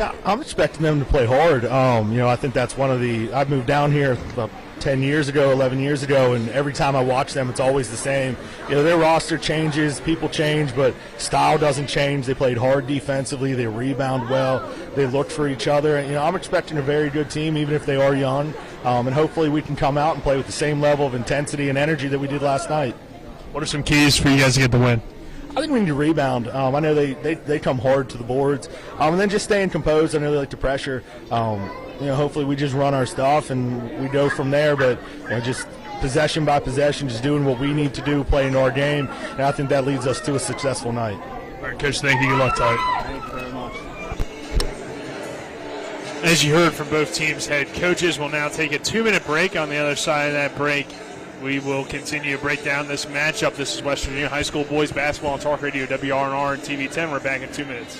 Yeah, I'm expecting them to play hard. I think that's one of the – I moved down here about 10 years ago, 11 years ago, and every time I watch them, it's always the same. Their roster changes, people change, but style doesn't change. They played hard defensively. They rebound well. They look for each other. And, I'm expecting a very good team, even if they are young, and hopefully we can come out and play with the same level of intensity and energy that we did last night. What are some keys for you guys to get the win? I think we need to rebound. I know they come hard to the boards. And then just staying composed. I know they like to pressure. Hopefully we just run our stuff and we go from there. But just possession by possession, just doing what we need to do, playing our game. And I think that leads us to a successful night. All right, Coach, thank you. Good luck tonight. Thank you very much. As you heard from both teams' head coaches, we'll now take a 2-minute break. On the other side of that break, we will continue to break down this matchup. This is West Virginia High School Boys Basketball on Talk Radio, WRNR and TV 10. We're back in 2 minutes.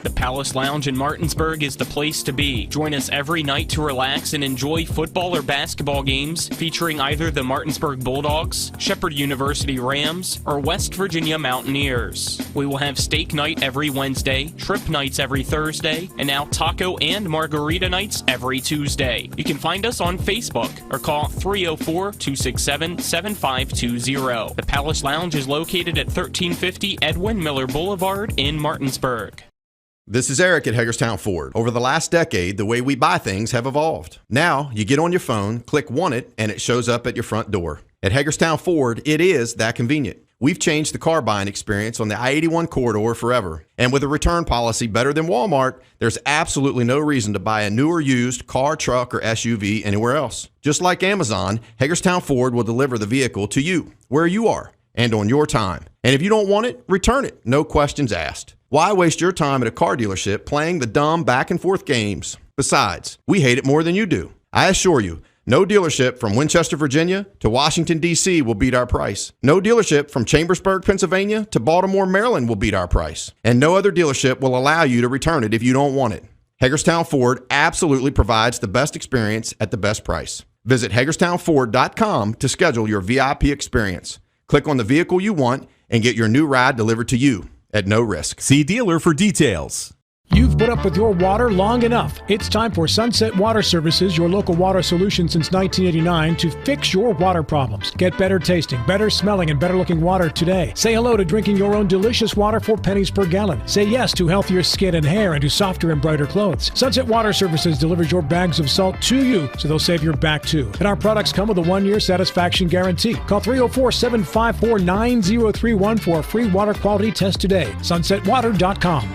The Palace Lounge in Martinsburg is the place to be. Join us every night to relax and enjoy football or basketball games featuring either the Martinsburg Bulldogs, Shepherd University Rams, or West Virginia Mountaineers. We will have steak night every Wednesday, trip nights every Thursday, and now taco and margarita nights every Tuesday. You can find us on Facebook or call 304-267-7520. The Palace Lounge is located at 1350 Edwin Miller Boulevard in Martinsburg. This is Eric at Hagerstown Ford. Over the last decade, the way we buy things have evolved. Now, you get on your phone, click Want It, and it shows up at your front door. At Hagerstown Ford, it is that convenient. We've changed the car buying experience on the I-81 corridor forever. And with a return policy better than Walmart, there's absolutely no reason to buy a new or used car, truck, or SUV anywhere else. Just like Amazon, Hagerstown Ford will deliver the vehicle to you, where you are, and on your time. And if you don't want it, return it. No questions asked. Why waste your time at a car dealership playing the dumb back-and-forth games? Besides, we hate it more than you do. I assure you, no dealership from Winchester, Virginia to Washington, D.C. will beat our price. No dealership from Chambersburg, Pennsylvania to Baltimore, Maryland will beat our price. And no other dealership will allow you to return it if you don't want it. Hagerstown Ford absolutely provides the best experience at the best price. Visit HagerstownFord.com to schedule your VIP experience. Click on the vehicle you want and get your new ride delivered to you at no risk. See dealer for details. You've put up with your water long enough. It's time for Sunset Water Services, your local water solution since 1989, to fix your water problems. Get better tasting, better smelling, and better looking water today. Say hello to drinking your own delicious water for pennies per gallon. Say yes to healthier skin and hair and to softer and brighter clothes. Sunset Water Services delivers your bags of salt to you, so they'll save your back too. And our products come with a 1-year satisfaction guarantee. Call 304-754-9031 for a free water quality test today. SunsetWater.com.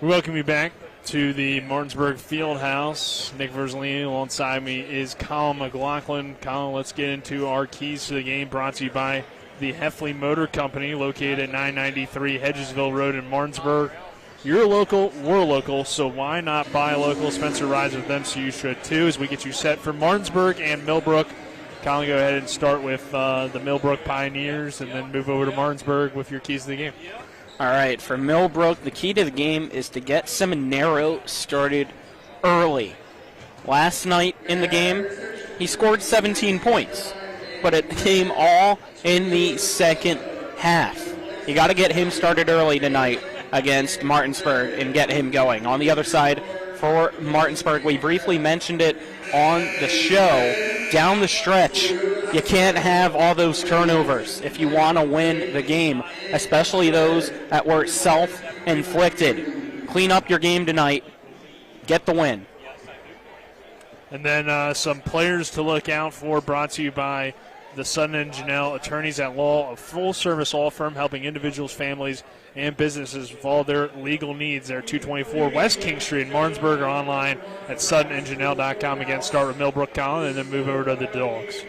We welcome you back to the Martinsburg Fieldhouse. Nick Verzolini alongside me is Colin McLaughlin. Colin, let's get into our keys to the game, brought to you by the Heffley Motor Company, located at 993 Hedgesville Road in Martinsburg. You're local, we're local, so why not buy local? Spencer rides with them, so you should too, as we get you set for Martinsburg and Millbrook. Colin, go ahead and start with the Millbrook Pioneers and then move over to Martinsburg with your keys to the game. All right, for Millbrook, the key to the game is to get Seminaro started early. Last night in the game, he scored 17 points, but it came all in the second half. You got to get him started early tonight against Martinsburg and get him going. On the other side, for Martinsburg, we briefly mentioned it on the show. Down the stretch, you can't have all those turnovers if you want to win the game, especially those that were self-inflicted. Clean up your game tonight. Get the win. And then some players to look out for, brought to you by the Sutton and Janelle Attorneys at Law, a full-service law firm helping individuals, families, and businesses with all their legal needs. They're 224 West King Street in Martinsburg, or online at suttonandjanelle.com. Again, start with Millbrook, Colin, and then move over to the Dogs.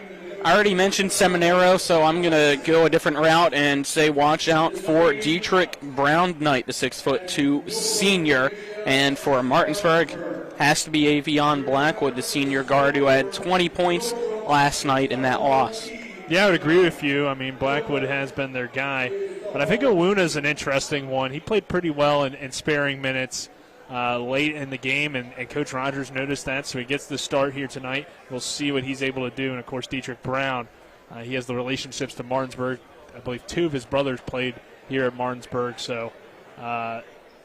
I already mentioned Seminaro, so I'm going to go a different route and say watch out for Dietrich Brown tonight, the 6'2" senior. And for Martinsburg, has to be Avion Blackwood, the senior guard, who had 20 points last night in that loss. Yeah, I would agree with you. I mean, Blackwood has been their guy. But I think Owuna's an interesting one. He played pretty well in sparing minutes late in the game, and Coach Rogers noticed that, so he gets the start here tonight. We'll see what he's able to do. And, of course, Dietrich Brown, he has the relationships to Martinsburg. I believe 2 of his brothers played here at Martinsburg, so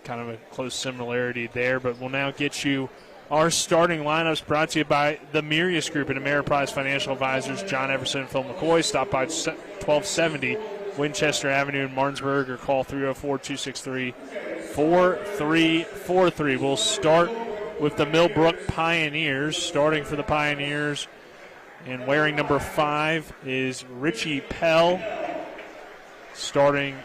kind of a close similarity there. But we'll now get you our starting lineups, brought to you by the Mirius Group and Ameriprise Financial Advisors, John Everson and Phil McCoy. Stop by 1270 Winchester Avenue in Martinsburg or call 304-263-4343. We'll start with the Millbrook Pioneers. Starting for the Pioneers and wearing number 5 is Richie Pell. Starting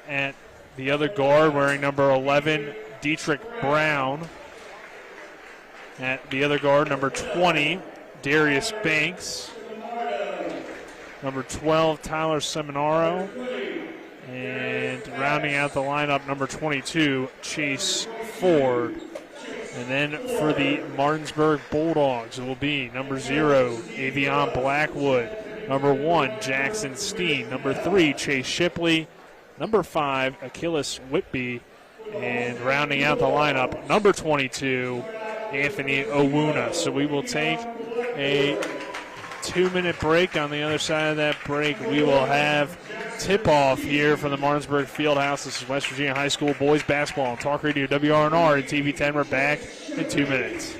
at the other guard, wearing number 11, Dietrich Brown. At the other guard, number 20, Darius Banks. Number 12, Tyler Seminaro. And rounding out the lineup, number 22, Chase Ford. And then for the Martinsburg Bulldogs, it will be number 0, Avion Blackwood. Number 1, Jackson Steen. Number 3, Chase Shipley. Number 5, Achilles Whitby. And rounding out the lineup, number 22, Anthony Owuna. So we will take a 2-minute break. On the other side of that break, we will have tip-off here from the Martinsburg Fieldhouse. This is West Virginia High School boys basketball on Talk Radio WRNR and TV10. We're back in 2 minutes.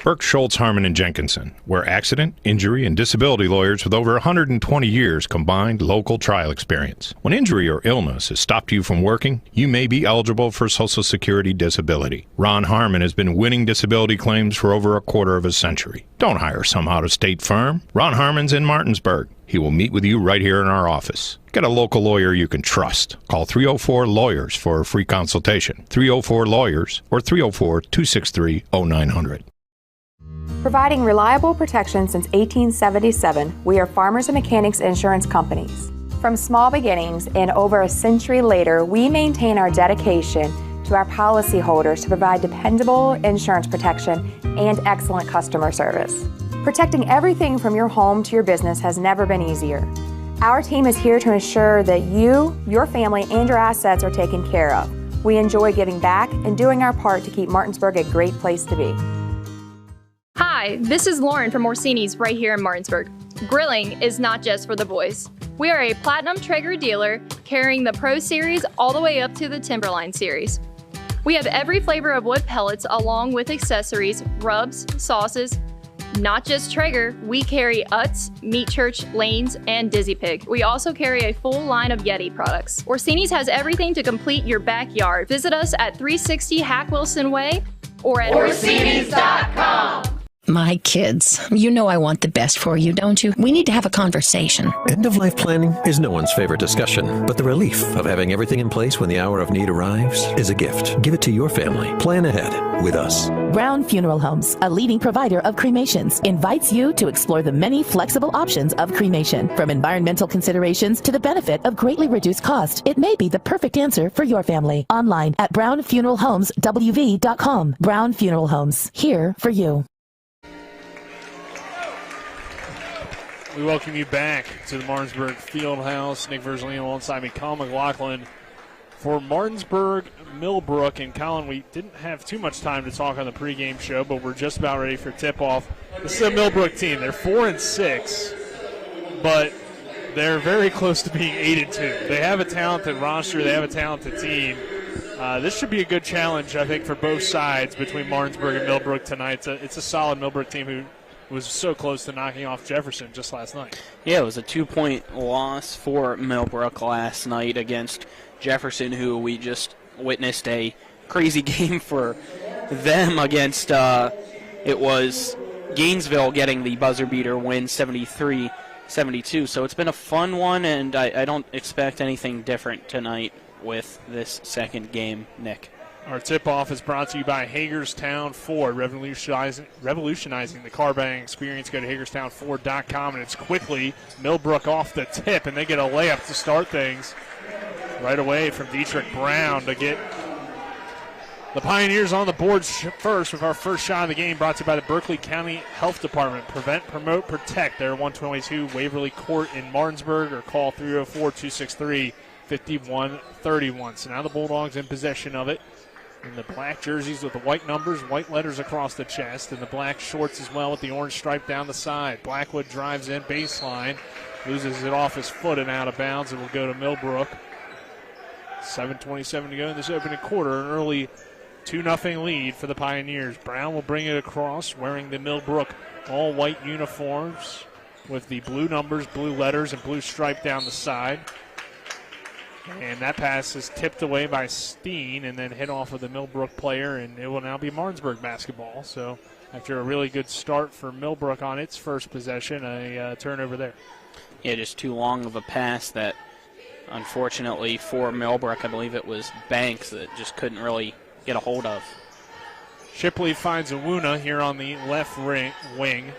Burke, Schultz, Harmon, and Jenkinson, where accident, injury, and disability lawyers with over 120 years combined local trial experience. When injury or illness has stopped you from working, you may be eligible for Social Security disability. Ron Harmon has been winning disability claims for over a quarter of a century. Don't hire some out-of-state firm. Ron Harmon's in Martinsburg. He will meet with you right here in our office. Get a local lawyer you can trust. Call 304-LAWYERS for a free consultation. 304-LAWYERS or 304-263-0900. Providing reliable protection since 1877, we are Farmers and Mechanics Insurance Companies. From small beginnings and over a century later, we maintain our dedication to our policyholders to provide dependable insurance protection and excellent customer service. Protecting everything from your home to your business has never been easier. Our team is here to ensure that you, your family, and your assets are taken care of. We enjoy giving back and doing our part to keep Martinsburg a great place to be. Hi, this is Lauren from Orsini's right here in Martinsburg. Grilling is not just for the boys. We are a Platinum Traeger dealer carrying the Pro Series all the way up to the Timberline Series. We have every flavor of wood pellets along with accessories, rubs, sauces. Not just Traeger, we carry Utz, Meat Church, Lanes, and Dizzy Pig. We also carry a full line of Yeti products. Orsini's has everything to complete your backyard. Visit us at 360 Hack Wilson Way or at Orsinis.com. My kids, you know I want the best for you, don't you? We need to have a conversation. End-of-life planning is no one's favorite discussion, but the relief of having everything in place when the hour of need arrives is a gift. Give it to your family. Plan ahead with us. Brown Funeral Homes, a leading provider of cremations, invites you to explore the many flexible options of cremation. From environmental considerations to the benefit of greatly reduced cost, it may be the perfect answer for your family. Online at brownfuneralhomeswv.com. Brown Funeral Homes, here for you. We welcome you back to the Martinsburg Fieldhouse. Nick Verzolino alongside me, Colin McLaughlin for Martinsburg, Millbrook. And Colin, we didn't have too much time to talk on the pregame show, but we're just about ready for tip-off. This is a Millbrook team. They're 4-6, but they're very close to being 8-2. They have a talented roster. They have a talented team. This should be a good challenge, I think, for both sides between Martinsburg and Millbrook tonight. It's a solid Millbrook team who was so close to knocking off Jefferson just last night. Yeah, it was a 2-point loss for Millbrook last night against Jefferson, who we just witnessed a crazy game for them against, it was Gainesville getting the buzzer beater win 73-72. So it's been a fun one, and I don't expect anything different tonight with this second game, Nick. Our tip-off is brought to you by Hagerstown Ford, revolutionizing the car buying experience. Go to HagerstownFord.com, and it's quickly Millbrook off the tip, and they get a layup to start things right away from Dietrich Brown to get the Pioneers on the board first with our first shot of the game, brought to you by the Berkeley County Health Department. Prevent, promote, protect. They're 122 Waverly Court in Martinsburg, or call 304-263-5131. So now the Bulldogs in possession of it. In the black jerseys with the white numbers, white letters across the chest, and the black shorts as well with the orange stripe down the side. Blackwood drives in baseline, loses it off his foot and out of bounds, and will go to Millbrook. 7:27 to go in this opening quarter. An early 2-0 lead for the Pioneers. Brown will bring it across, wearing the Millbrook all-white uniforms with the blue numbers, blue letters, and blue stripe down the side. And that pass is tipped away by Steen and then hit off of the Millbrook player, and it will now be Martinsburg basketball. So after a really good start for Millbrook on its first possession, a turnover there. Yeah, just too long of a pass that, unfortunately for Millbrook, I believe it was Banks that just couldn't really get a hold of. Shipley finds Awuna here on the left wing.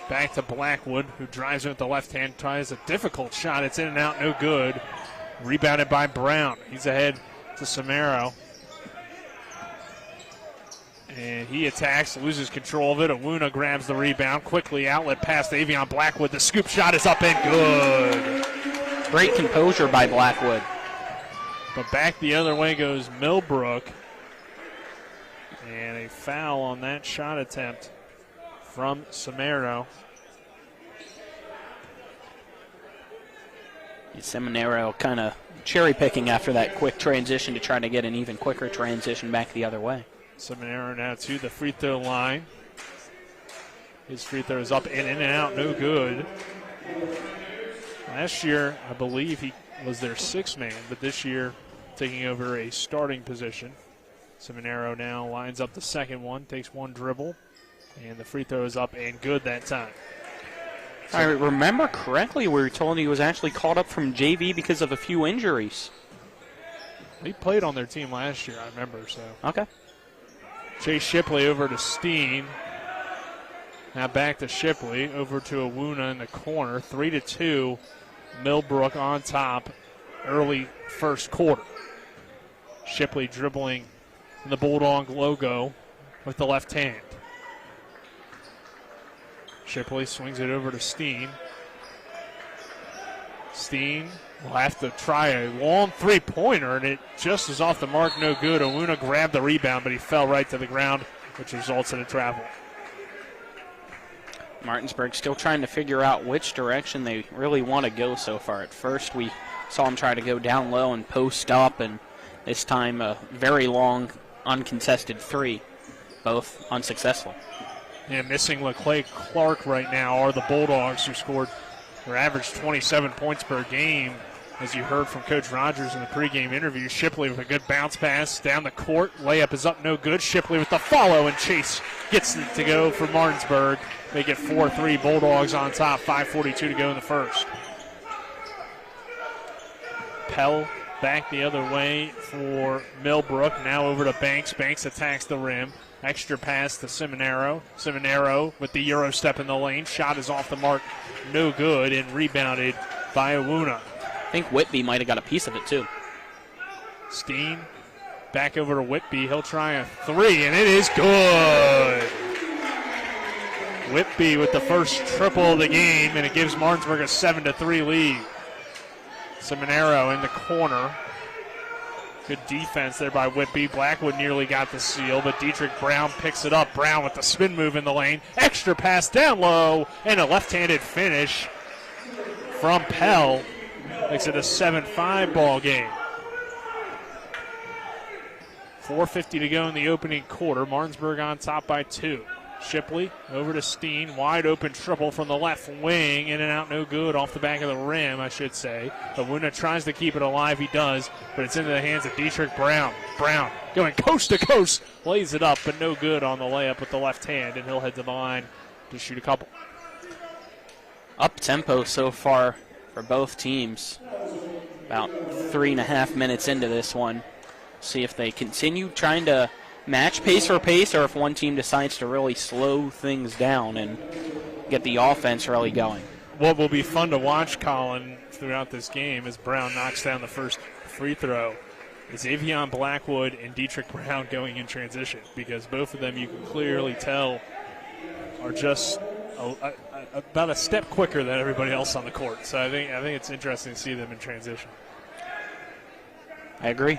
Back to Blackwood, who drives in with the left hand, tries a difficult shot. It's in and out, no good. Rebounded by Brown. He's ahead to Samaro. And he attacks, loses control of it. Awuna grabs the rebound. Quickly outlet pass to Avion Blackwood. The scoop shot is up and good. Great composure by Blackwood. But back the other way goes Millbrook. And a foul on that shot attempt from Samaro. Seminaro kind of cherry picking after that quick transition to try to get an even quicker transition back the other way. Seminaro now to the free throw line. His free throw is up and in and out, no good. Last year, I believe he was their sixth man, but this year taking over a starting position. Seminaro now lines up the second one, takes one dribble, and the free throw is up and good that time. If I remember correctly, we were told he was actually called up from JV because of a few injuries. He played on their team last year, I remember. So okay. Chase Shipley over to Steen. Now back to Shipley, over to Awuna in the corner. 3-2, Millbrook on top, early first quarter. Shipley dribbling in the Bulldog logo with the left hand. Shipley swings it over to Steen. Steen will have to try a long three-pointer, and it just is off the mark, no good. Awuna grabbed the rebound, but he fell right to the ground, which results in a travel. Martinsburg still trying to figure out which direction they really want to go so far. At first, we saw them try to go down low and post up, and this time a very long, uncontested three, both unsuccessful. And missing LeClay Clark right now are the Bulldogs, who scored their average 27 points per game. As you heard from Coach Rogers in the pregame interview, Shipley with a good bounce pass down the court. Layup is up, no good. Shipley with the follow, and Chase gets it to go for Martinsburg. Make it 4-3, Bulldogs on top, 5:42 to go in the first. Pell back the other way for Millbrook, now over to Banks. Banks attacks the rim. Extra pass to Seminaro. Seminaro with the Euro step in the lane. Shot is off the mark, no good, and rebounded by Awuna. I think Whitby might have got a piece of it too. Steen back over to Whitby. He'll try a three, and it is good. Whitby with the first triple of the game, and it gives Martinsburg a 7-3 lead. Seminaro in the corner. Good defense there by Whitby. Blackwood nearly got the steal, but Dietrich Brown picks it up. Brown with the spin move in the lane. Extra pass down low, and a left-handed finish from Pell. Makes it a 7-5 ball game. 4:50 to go in the opening quarter. Martinsburg on top by 2. Shipley over to Steen. Wide open triple from the left wing. In and out, no good. Off the back of the rim, I should say. Awuna tries to keep it alive. He does, but it's into the hands of Dietrich Brown. Brown going coast to coast. Lays it up, but no good on the layup with the left hand, and he'll head to the line to shoot a couple. Up tempo so far for both teams. About 3.5 minutes into this one. See if they continue trying to match pace for pace, or if one team decides to really slow things down and get the offense really going. What will be fun to watch, Colin, throughout this game as Brown knocks down the first free throw is Avion Blackwood and Dietrich Brown going in transition, because both of them, you can clearly tell, are just about a step quicker than everybody else on the court. So I think it's interesting to see them in transition. I agree.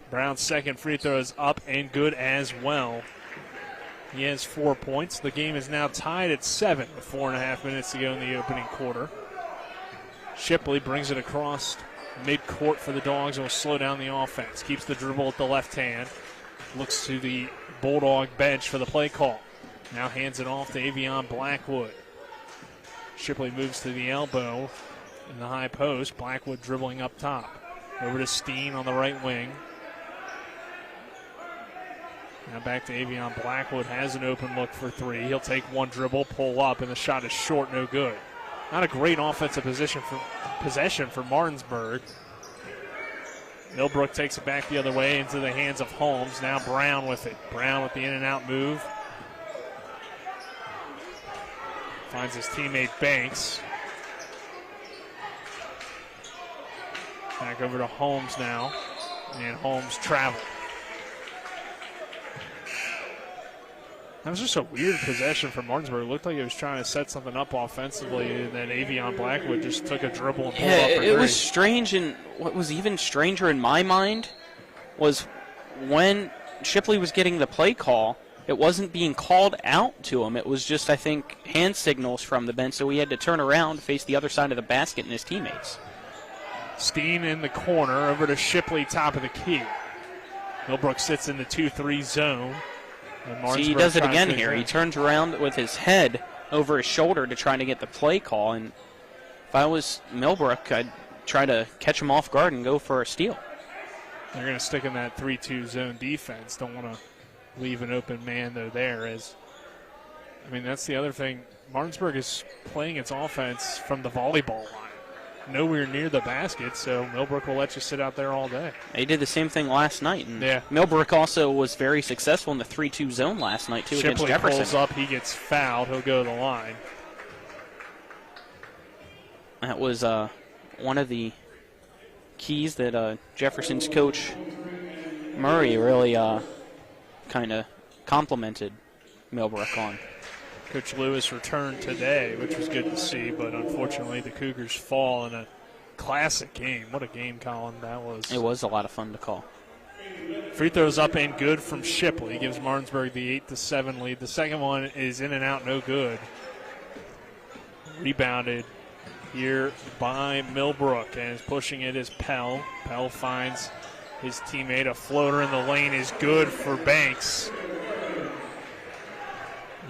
Brown's second free throw is up and good as well. He has 4 points. The game is now tied at 7 with 4.5 minutes to go in the opening quarter. Shipley brings it across mid-court for the Dogs and will slow down the offense. Keeps the dribble at the left hand. Looks to the Bulldog bench for the play call. Now hands it off to Avion Blackwood. Shipley moves to the elbow in the high post. Blackwood dribbling up top. Over to Steen on the right wing. Now back to Avion Blackwood. Has an open look for three. He'll take one dribble, pull up, and the shot is short, no good. Not a great offensive possession for Martinsburg. Millbrook takes it back the other way into the hands of Holmes. Now Brown with it. Brown with the in-and-out move. Finds his teammate Banks. Back over to Holmes now. And Holmes traveled. That was just a weird possession from Martinsburg. It looked like he was trying to set something up offensively, and then Avion Blackwood just took a dribble and pulled up for it was strange, and what was even stranger in my mind was when Shipley was getting the play call, it wasn't being called out to him. It was just, I think, hand signals from the bench, so he had to turn around, face the other side of the basket and his teammates. Steen in the corner, over to Shipley, top of the key. Millbrook sits in the 2-3 zone. See, he does it again here. He turns around with his head over his shoulder to try to get the play call, and if I was Millbrook, I'd try to catch him off guard and go for a steal. They're going to stick in that 3-2 zone defense. Don't want to leave an open man, though, there. That's the other thing. Martinsburg is playing its offense from the volleyball line. Nowhere near the basket, so Millbrook will let you sit out there all day. They did the same thing last night, and Millbrook also was very successful in the 3-2 zone last night, too, against Jefferson. Shipley pulls up, he gets fouled, he'll go to the line. That was one of the keys that Jefferson's coach Murray really kind of complimented Millbrook on. Coach Lewis returned today, which was good to see, but unfortunately the Cougars fall in a classic game. What a game, Colin, that was. It was a lot of fun to call. Free throws up and good from Shipley. Gives Martinsburg the 8-7 lead. The second one is in and out, no good. Rebounded here by Millbrook, and is pushing it is Pell. Pell finds his teammate. A floater in the lane is good for Banks.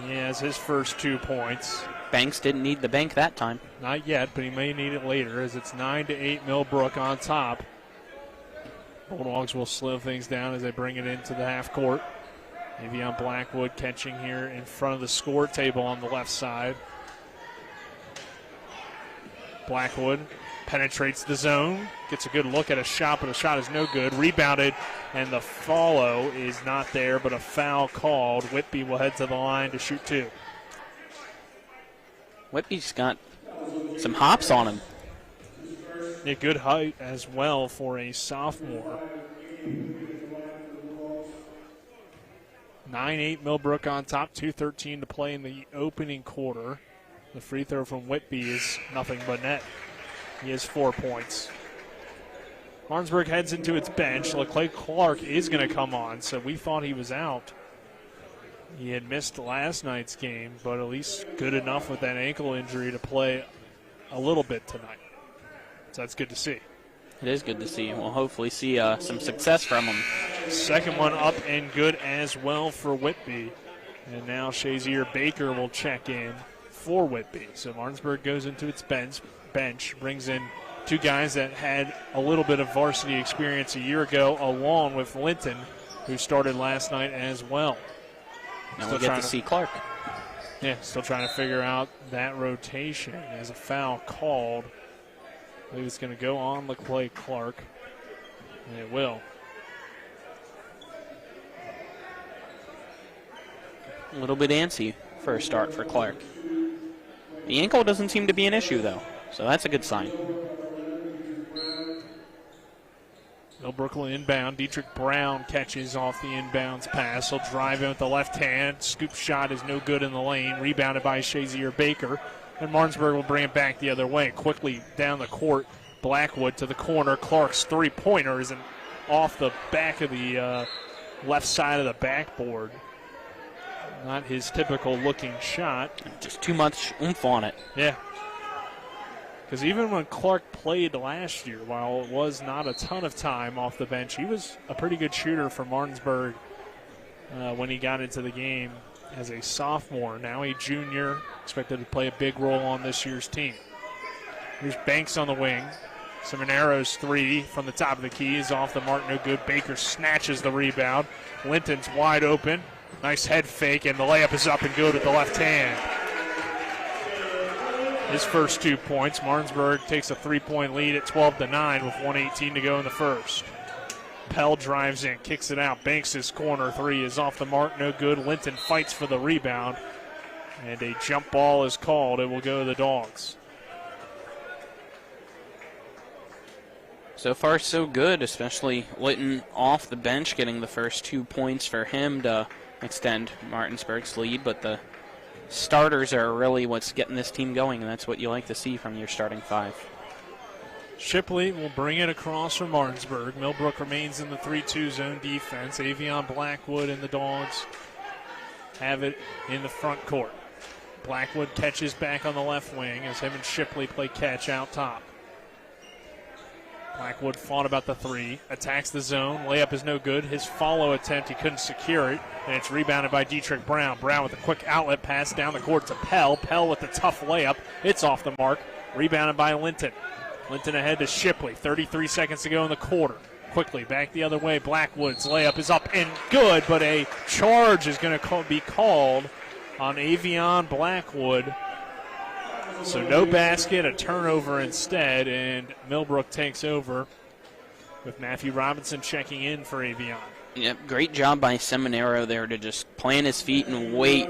He has his first 2 points. Banks didn't need the bank that time. Not yet, but he may need it later as it's 9-8 Millbrook on top. Bulldogs will slow things down as they bring it into the half court. Avion Blackwood catching here in front of the score table on the left side. Blackwood penetrates the zone, gets a good look at a shot, but the shot is no good. Rebounded, and the follow is not there, but a foul called. Whitby will head to the line to shoot two. Whitby's got some hops on him. Yeah, good height as well for a sophomore. 9-8 Millbrook on top, 2:13 to play in the opening quarter. The free throw from Whitby is nothing but net. He has 4 points. Martinsburg heads into its bench. LeClay Clark is going to come on, so we thought he was out. He had missed last night's game, but at least good enough with that ankle injury to play a little bit tonight. So that's good to see. It is good to see. We'll hopefully see some success from him. Second one up and good as well for Whitby. And now Shazier Baker will check in for Whitby. So Martinsburg goes into its bench, brings in two guys that had a little bit of varsity experience a year ago, along with Linton, who started last night as well. Now we get to see Clark. Yeah, still trying to figure out that rotation as a foul called. I believe it's going to go on LeClay Clark, and it will. A little bit antsy for a start for Clark. The ankle doesn't seem to be an issue, though, so that's a good sign. Millbrook inbound. Dietrich Brown catches off the inbounds pass. He'll drive in with the left hand. Scoop shot is no good in the lane. Rebounded by Shazier Baker. And Martinsburg will bring it back the other way. Quickly down the court. Blackwood to the corner. Clark's three-pointer is off the back of the left side of the backboard. Not his typical looking shot. Just too much oomph on it. Yeah. Because even when Clark played last year, while it was not a ton of time off the bench, he was a pretty good shooter for Martinsburg when he got into the game as a sophomore. Now a junior, expected to play a big role on this year's team. Here's Banks on the wing. Simonero's three from the top of the key is off the mark, no good. Baker snatches the rebound. Linton's wide open. Nice head fake, and the layup is up and good with the left hand. His first 2 points. Martinsburg takes a 3-point lead at 12-9 with 1:18 to go in the first. Pell drives in, kicks it out. Banks' corner three is off the mark, no good. Linton fights for the rebound, and a jump ball is called. It will go to the Dogs. So far, so good, especially Linton off the bench, getting the first 2 points for him to extend Martinsburg's lead. But the starters are really what's getting this team going, and that's what you like to see from your starting five. Shipley will bring it across from Martinsburg. Millbrook remains in the 3-2 zone defense. Avion Blackwood and the Dogs have it in the front court. Blackwood catches back on the left wing as him and Shipley play catch out top. Blackwood fought about the three, attacks the zone. Layup is no good. His follow attempt, he couldn't secure it, and it's rebounded by Dietrich Brown. Brown with a quick outlet pass down the court to Pell. Pell with the tough layup. It's off the mark. Rebounded by Linton. Linton ahead to Shipley. 33 seconds to go in the quarter. Quickly back the other way. Blackwood's layup is up and good, but a charge is going to be called on Avion Blackwood. So no basket, a turnover instead, and Millbrook takes over with Matthew Robinson checking in for Avion. Yep, great job by Seminaro there to just plant his feet and wait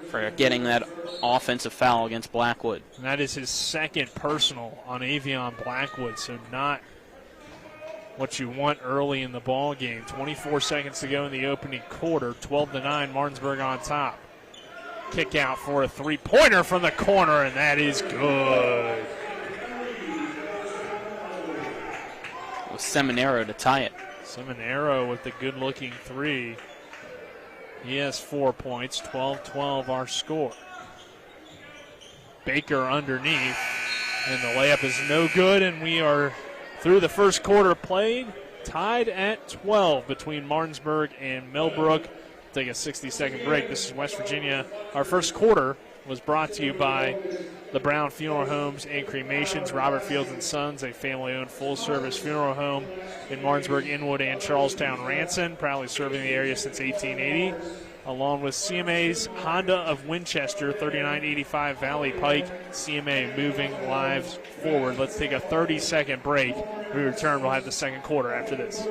for getting that offensive foul against Blackwood. And that is his second personal on Avion Blackwood, so not what you want early in the ball game. 24 seconds to go in the opening quarter, 12-9, Martinsburg on top. Kick out for a three-pointer from the corner, and that is good. With Seminaro to tie it. Seminaro with the good-looking three. He has 4 points, 12-12 our score. Baker underneath, and the layup is no good, and we are through the first quarter played, tied at 12 between Martinsburg and Millbrook. Take a 60-second break. This is West Virginia. Our first quarter was brought to you by the Brown Funeral Homes and Cremations. Robert Fields and Sons, a family-owned full-service funeral home in Martinsburg, Inwood, and Charlestown, Ranson, proudly serving the area since 1880. Along with CMA's Honda of Winchester, 3985 Valley Pike. CMA moving lives forward. Let's take a 30-second break. When we return, we'll have the second quarter after this.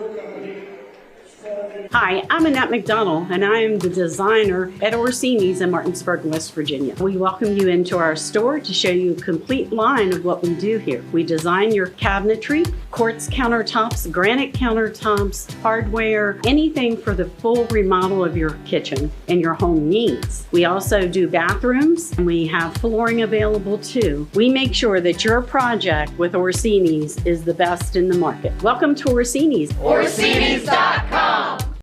Hi, I'm Annette McDonald, and I am the designer at Orsini's in Martinsburg, West Virginia. We welcome you into our store to show you a complete line of what we do here. We design your cabinetry, quartz countertops, granite countertops, hardware, anything for the full remodel of your kitchen and your home needs. We also do bathrooms, and we have flooring available too. We make sure that your project with Orsini's is the best in the market. Welcome to Orsini's. Orsini's.com.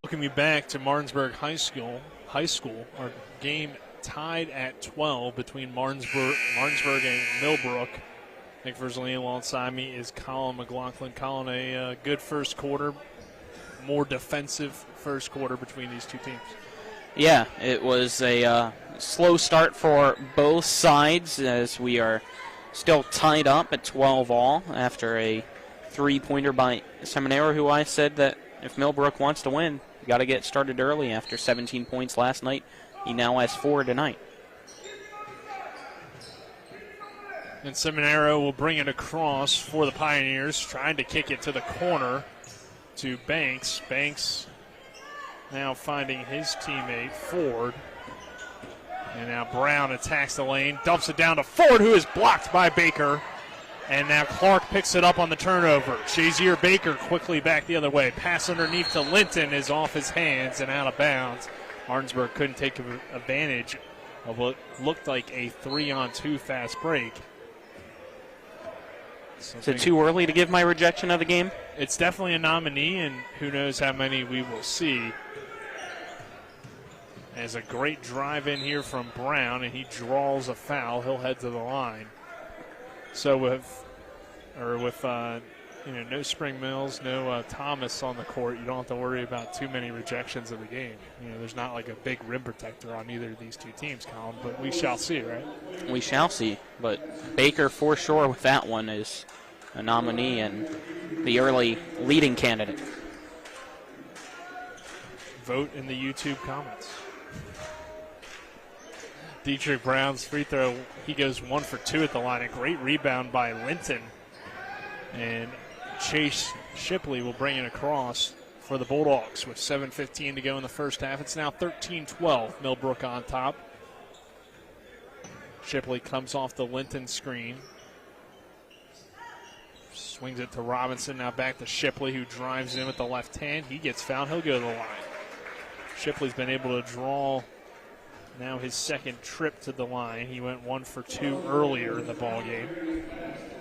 Welcome you back to Martinsburg High School. Our game tied at 12 between Martinsburg and Millbrook. Nick Verzolini alongside me is Colin McLaughlin. Colin, a good first quarter, more defensive first quarter between these two teams. Yeah, it was a slow start for both sides as we are still tied up at 12 all after a three-pointer by Seminaro, who I said that if Millbrook wants to win, you got to get started early. After 17 points last night, he now has 4 tonight. And Seminaro will bring it across for the Pioneers, trying to kick it to the corner to Banks. Banks now finding his teammate, Ford. And now Brown attacks the lane, dumps it down to Ford, who is blocked by Baker. And now Clark picks it up on the turnover. Shazier Baker quickly back the other way. Pass underneath to Linton is off his hands and out of bounds. Martinsburg couldn't take advantage of what looked like a 3-on-2 fast break. Is it too early to give my rejection of the game? It's definitely a nominee, and who knows how many we will see. There's a great drive in here from Brown, and he draws a foul. He'll head to the line. So with or with no Spring Mills, no Thomas on the court, you don't have to worry about too many rejections of the game. There's not like a big rim protector on either of these two teams, Colin, but we shall see, right? We shall see, but Baker for sure with that one is a nominee and the early leading candidate. Vote in the YouTube comments. Dietrich Brown's free throw, he goes 1 for 2 at the line. A great rebound by Linton. And Chase Shipley will bring it across for the Bulldogs with 7:15 to go in the first half. It's now 13-12, Millbrook on top. Shipley comes off the Linton screen. Swings it to Robinson, now back to Shipley, who drives in with the left hand. He gets fouled, he'll go to the line. Shipley's been able to draw now his second trip to the line. He went 1 for 2 earlier in the ball game.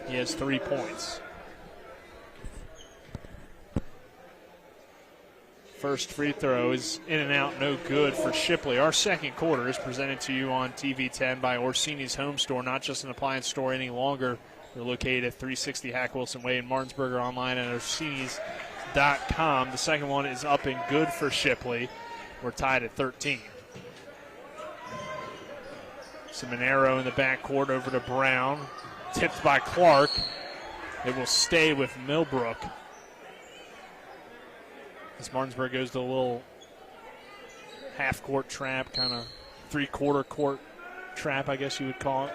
He has 3 points. First free throw is in and out, no good for Shipley. Our second quarter is presented to you on TV 10 by Orsini's Home Store, not just an appliance store any longer. They're located at 360 Hack Wilson Way in Martinsburg, or online at Orsini's.com. The second one is up and good for Shipley. We're tied at 13. Seminaro in the backcourt over to Brown. Tipped by Clark. It will stay with Millbrook. As Martinsburg goes to a little half-court trap, kind of three-quarter court trap, I guess you would call it.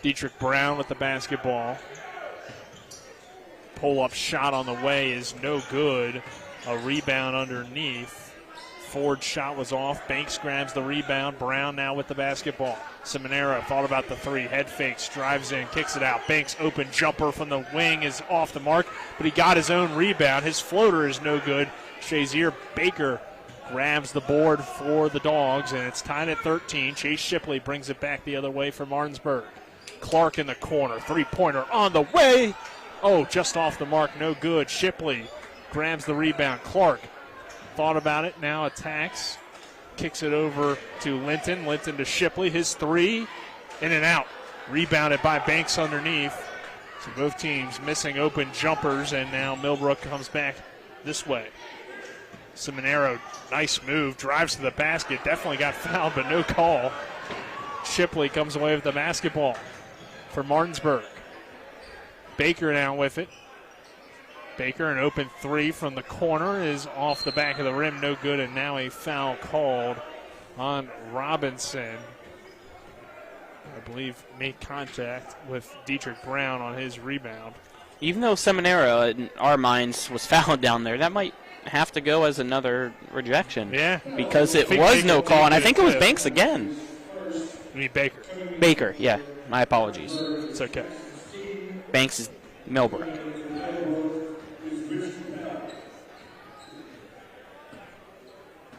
Dietrich Brown with the basketball. Pull-up shot on the way is no good. A rebound underneath. Ford's shot was off. Banks grabs the rebound. Brown now with the basketball. Seminaro thought about the three. Head fakes, drives in, kicks it out. Banks open jumper from the wing is off the mark, but he got his own rebound. His floater is no good. Shazier Baker grabs the board for the Dogs, and it's tied at 13. Chase Shipley brings it back the other way for Martinsburg. Clark in the corner. Three-pointer on the way. Oh, just off the mark. No good. Shipley grabs the rebound. Clark thought about it, now attacks. Kicks it over to Linton. Linton to Shipley. His three. In and out. Rebounded by Banks underneath. So both teams missing open jumpers, and now Millbrook comes back this way. Seminaro, nice move. Drives to the basket. Definitely got fouled, but no call. Shipley comes away with the basketball for Martinsburg. Baker now with it. Baker, an open three from the corner, is off the back of the rim, no good, and now a foul called on Robinson. I believe made contact with Dietrich Brown on his rebound. Even though Seminaro, in our minds, was fouled down there, that might have to go as another rejection. Yeah. Because it was no call, and I think it was Banks again. You mean Baker? Baker, yeah. My apologies. It's okay. Banks is Millbrook.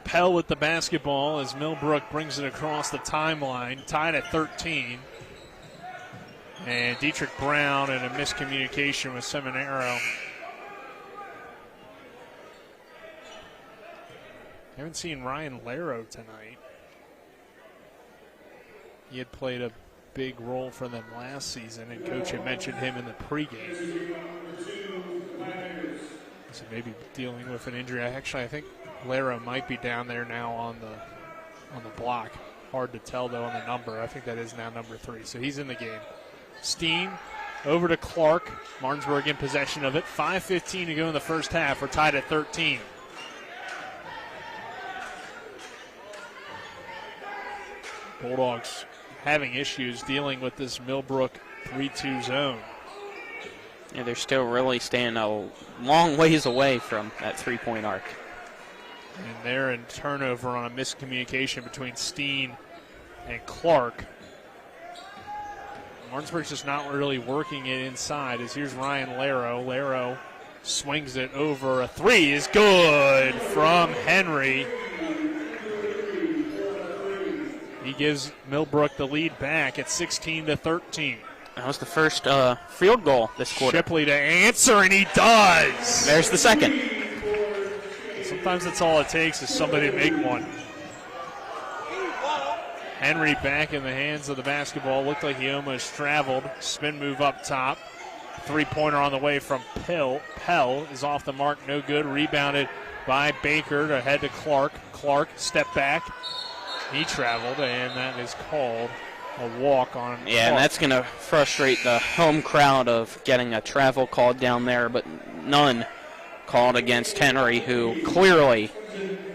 Pell with the basketball as Millbrook brings it across the timeline, tied at 13. And Dietrich Brown and a miscommunication with Seminaro. Haven't seen Ryan Laro tonight. He had played a big role for them last season, and Coach had mentioned him in the pregame. So maybe dealing with an injury. Actually, I think Laro might be down there now on the block. Hard to tell, though, on the number. I think that is now number 3. So he's in the game. Steen over to Clark. Martinsburg in possession of it. 5:15 to go in the first half. We're tied at 13. Bulldogs having issues dealing with this Millbrook 3-2 zone. Yeah, they're still really staying a long ways away from that three-point arc. And they're in turnover on a miscommunication between Steen and Clark. Martinsburg's just not really working it inside, as here's Ryan Laro. Laro swings it over. A three is good from Henry. He gives Millbrook the lead back at 16-13. That was the first field goal this quarter. Shipley to answer, and he does. There's the second. Sometimes that's all it takes is somebody to make one. Henry back in the hands of the basketball. Looked like he almost traveled. Spin move up top. Three-pointer on the way from Pell. Pell is off the mark, no good. Rebounded by Baker to head to Clark. Clark, step back. He traveled, and that is called a walk on Clark. Yeah, and that's going to frustrate the home crowd of getting a travel called down there, but none called against Henry, who clearly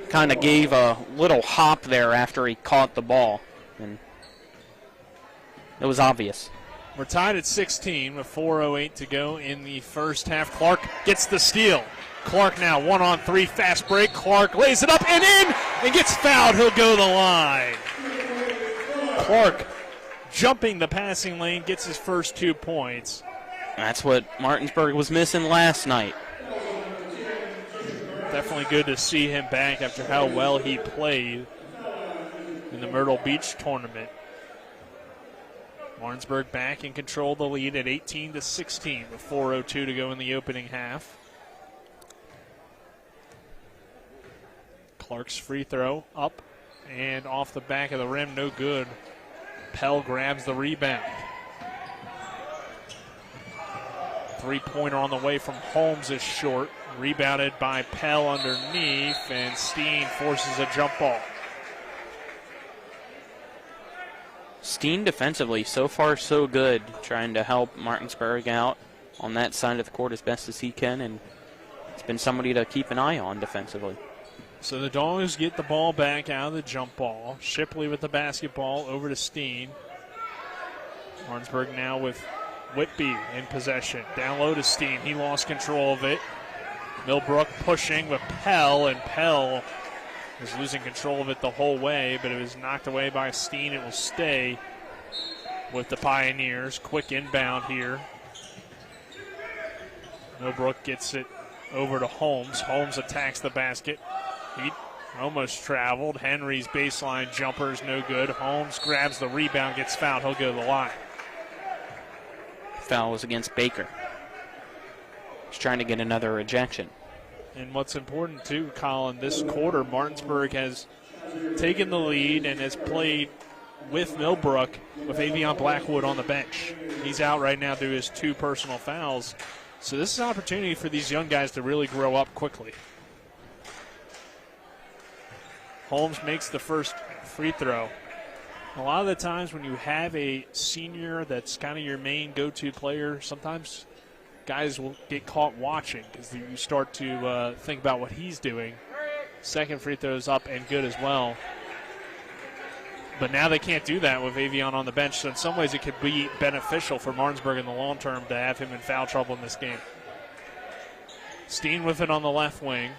kind of gave a little hop there after he caught the ball. And it was obvious. We're tied at 16 with 4:08 to go in the first half. Clark gets the steal. Clark now 1-on-3, fast break. Clark lays it up and in and gets fouled. He'll go to the line. Clark jumping the passing lane, gets his first 2 points. That's what Martinsburg was missing last night. Definitely good to see him back after how well he played in the Myrtle Beach tournament. Martinsburg back in control of the lead at 18-16 with 4:02 to go in the opening half. Clark's free throw up and off the back of the rim, no good. Pell grabs the rebound. Three-pointer on the way from Holmes is short. Rebounded by Pell underneath, and Steen forces a jump ball. Steen defensively, so far so good, trying to help Martinsburg out on that side of the court as best as he can, and it's been somebody to keep an eye on defensively. So the Dogs get the ball back out of the jump ball. Shipley with the basketball over to Steen. Martinsburg now with Whitby in possession. Down low to Steen. He lost control of it. Millbrook pushing with Pell, and Pell was losing control of it the whole way, but it was knocked away by Steen. It will stay with the Pioneers. Quick inbound here. Millbrook gets it over to Holmes. Holmes attacks the basket. He almost traveled. Henry's baseline jumper is no good. Holmes grabs the rebound, gets fouled. He'll go to the line. Foul was against Baker. He's trying to get another ejection. And what's important too, Colin, this quarter, Martinsburg has taken the lead and has played with Millbrook with Avion Blackwood on the bench. He's out right now through his 2 personal fouls. So this is an opportunity for these young guys to really grow up quickly. Holmes makes the first free throw. A lot of the times when you have a senior that's kind of your main go-to player, sometimes guys will get caught watching because you start to think about what he's doing. Second free throw is up and good as well. But now they can't do that with Avion on the bench, so in some ways it could be beneficial for Martinsburg in the long term to have him in foul trouble in this game. Steen with it on the left wing.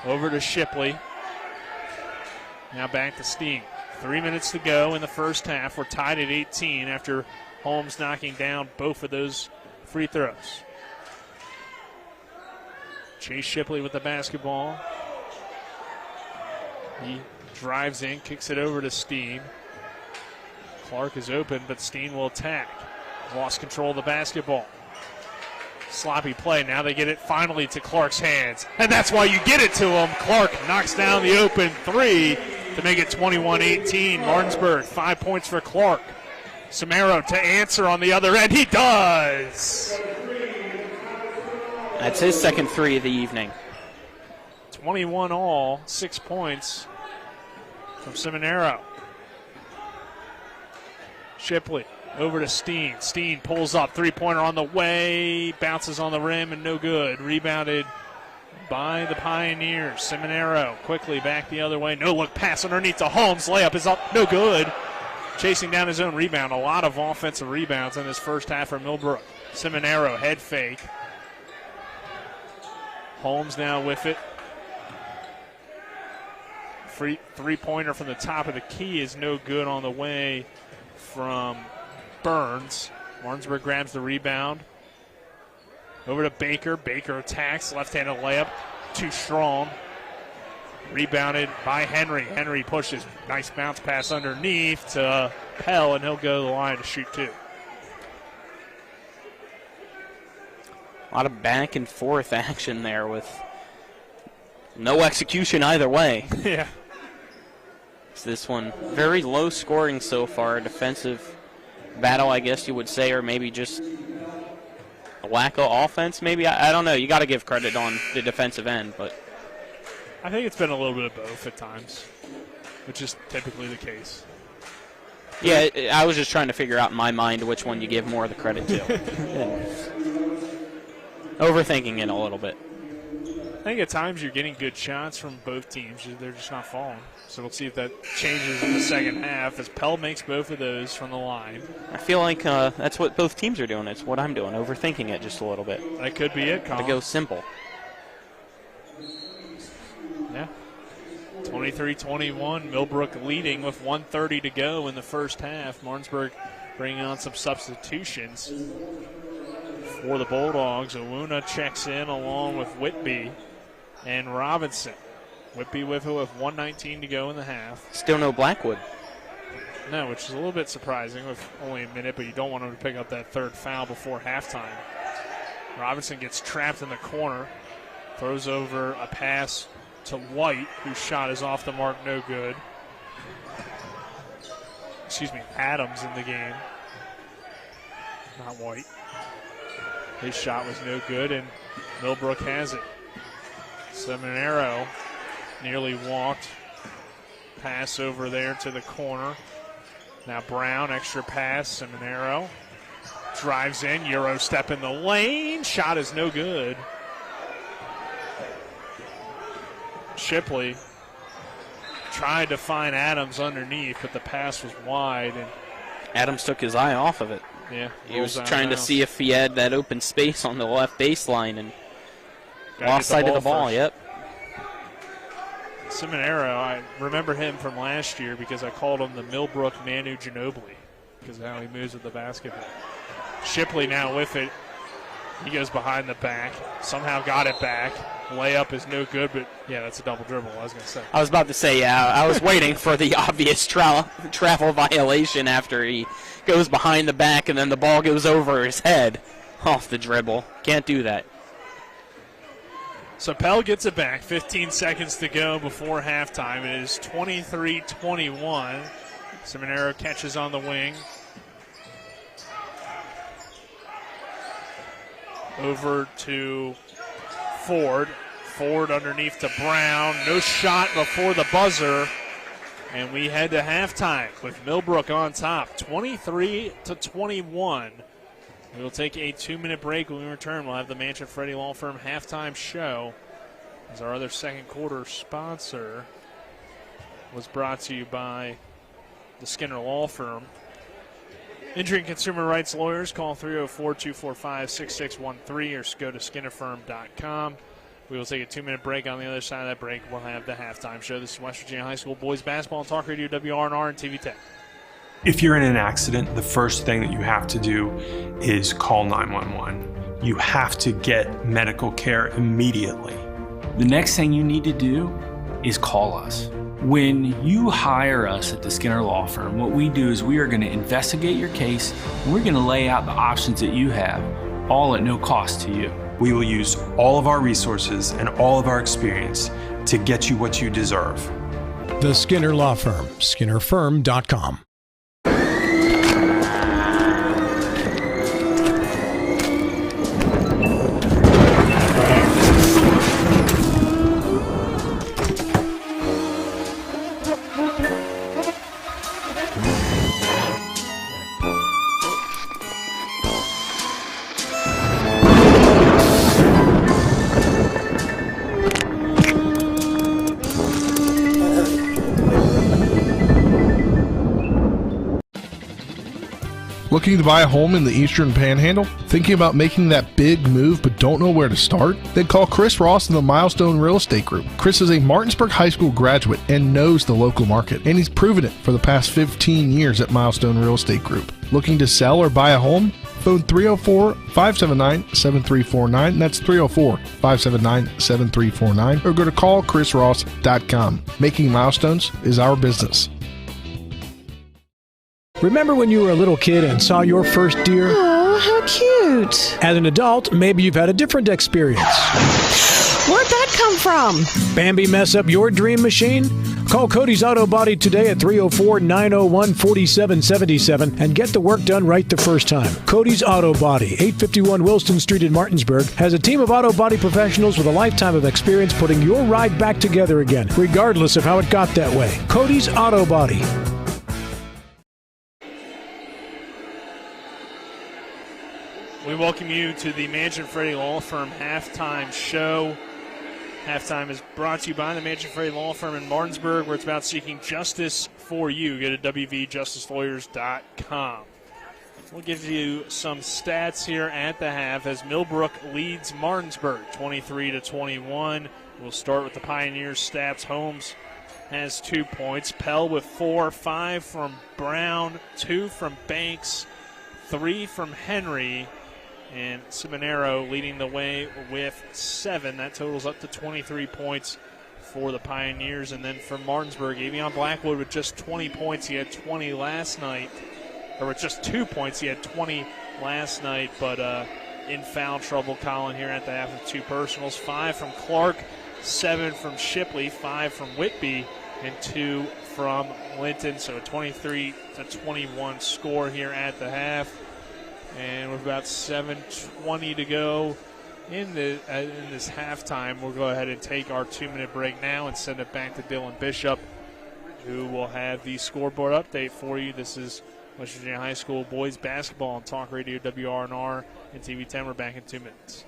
Over to Shipley. Now back to Steen. 3 minutes to go in the first half. We're tied at 18 after Holmes knocking down both of those free throws. Chase Shipley with the basketball. He drives in, kicks it over to Steen. Clark is open, but Steen will attack. Lost control of the basketball. Sloppy play. Now they get it finally to Clark's hands. And that's why you get it to him. Clark knocks down the open 3 to make it 21-18. Martinsburg, 5 points for Clark. Samaro to answer on the other end. He does. That's his second 3 of the evening. 21 all, 6 points from Seminaro. Shipley over to Steen. Steen pulls up, three-pointer on the way, bounces on the rim and no good. Rebounded by the Pioneers. Seminaro quickly back the other way. No look pass underneath to Holmes. Layup is up, no good. Chasing down his own rebound. A lot of offensive rebounds in this first half for Millbrook. Seminaro head fake. Holmes now with it. Free three-pointer from the top of the key is no good on the way from Burns. Martinsburg grabs the rebound. Over to Baker. Baker attacks. Left-handed layup. Too strong. Rebounded by Henry. Henry pushes. Nice bounce pass underneath to Pell, and he'll go to the line to shoot 2. A lot of back and forth action there with no execution either way. Yeah. makes this one very low scoring so far. Defensive battle, I guess you would say, or maybe just a lack of offense, maybe. I don't know. You got to give credit on the defensive end, but I think it's been a little bit of both at times, which is typically the case. Yeah, I was just trying to figure out in my mind which one you give more of the credit to. Overthinking it a little bit. I think at times you're getting good shots from both teams. They're just not falling. So we'll see if that changes in the second half as Pell makes both of those from the line. I feel like that's what both teams are doing. It's what I'm doing, overthinking it just a little bit. That could be it, Colin. To go simple. Yeah. 23-21, Millbrook leading with 1:30 to go in the first half. Martinsburg bringing on some substitutions for the Bulldogs. Owuna checks in along with Whitby and Robinson. Whitby with 1:19 to go in the half. Still no Blackwood. No, which is a little bit surprising with only a minute, but you don't want him to pick up that third foul before halftime. Robinson gets trapped in the corner, throws over a pass to White, whose shot is off the mark, no good. Adams in the game, not White. His shot was no good, and Millbrook has it. Seminaro nearly walked. Pass over there to the corner. Now Brown, extra pass. Seminaro drives in. Euro step in the lane. Shot is no good. Shipley tried to find Adams underneath, but the pass was wide. And Adams took his eye off of it. Yeah, he was trying to see if he had that open space on the left baseline and lost sight of the ball. Yep. Seminaro, I remember him from last year because I called him the Millbrook Manu Ginobili because of how he moves with the basketball. Shipley now with it. He goes behind the back. Somehow got it back. Layup is no good, but yeah, that's a double dribble, I was going to say. I was about to say, yeah, I was waiting for the obvious travel violation after he goes behind the back and then the ball goes over his head off the dribble. Can't do that. So Pell gets it back. 15 seconds to go before halftime. It is 23-21. Seminaro catches on the wing. Over to Ford. Ford underneath to Brown. No shot before the buzzer. And we head to halftime with Millbrook on top. 23-21. We will take a 2-minute break. When we return, we'll have the Mansion Freddie Law Firm halftime show. As our other second quarter sponsor was brought to you by the Skinner Law Firm. Injury and consumer rights lawyers, call 304-245-6613 or go to skinnerfirm.com. We will take a 2-minute break. On the other side of that break, we'll have the halftime show. This is West Virginia High School Boys Basketball on Talk Radio WRNR and TV 10. If you're in an accident, the first thing that you have to do is call 911. You have to get medical care immediately. The next thing you need to do is call us. When you hire us at the Skinner Law Firm, what we do is we are going to investigate your case, and we're going to lay out the options that you have, all at no cost to you. We will use all of our resources and all of our experience to get you what you deserve. The Skinner Law Firm, skinnerfirm.com. Looking to buy a home in the Eastern Panhandle? Thinking about making that big move but don't know where to start? Then call Chris Ross and the Milestone Real Estate Group. Chris is a Martinsburg High School graduate and knows the local market, and he's proven it for the past 15 years at Milestone Real Estate Group. Looking to sell or buy a home? Phone 304-579-7349. That's 304-579-7349. Or go to callchrisross.com. Making milestones is our business. Remember when you were a little kid and saw your first deer? Oh, how cute. As an adult, maybe you've had a different experience. Where'd that come from? Bambi mess up your dream machine? Call Cody's Auto Body today at 304-901-4777 and get the work done right the first time. Cody's Auto Body, 851 Wilston Street in Martinsburg, has a team of auto body professionals with a lifetime of experience putting your ride back together again, regardless of how it got that way. Cody's Auto Body. We welcome you to the Mansion Freddie Law Firm halftime show. Halftime is brought to you by the Mansion Freddie Law Firm in Martinsburg, where it's about seeking justice for you. Go to wvjusticelawyers.com. We'll give you some stats here at the half as Millbrook leads Martinsburg 23-21. We'll start with the Pioneers stats. Holmes has 2 points. Pell with 4, 5 from Brown, 2 from Banks, 3 from Henry, and Simonero leading the way with 7. That totals up to 23 points for the Pioneers. And then for Martinsburg, Avion Blackwood with just 20 points. He had 20 last night. Or with just 2 points. He had 20 last night, but in foul trouble. Colin here at the half with 2 personals. 5 from Clark, 7 from Shipley, 5 from Whitby, and 2 from Linton. So a 23-21 score here at the half. And with about 7:20 to go in this halftime, we'll go ahead and take our 2-minute break now and send it back to Dylan Bishop, who will have the scoreboard update for you. This is West Virginia High School boys basketball on Talk Radio WRNR and TV 10. We're back in 2 minutes.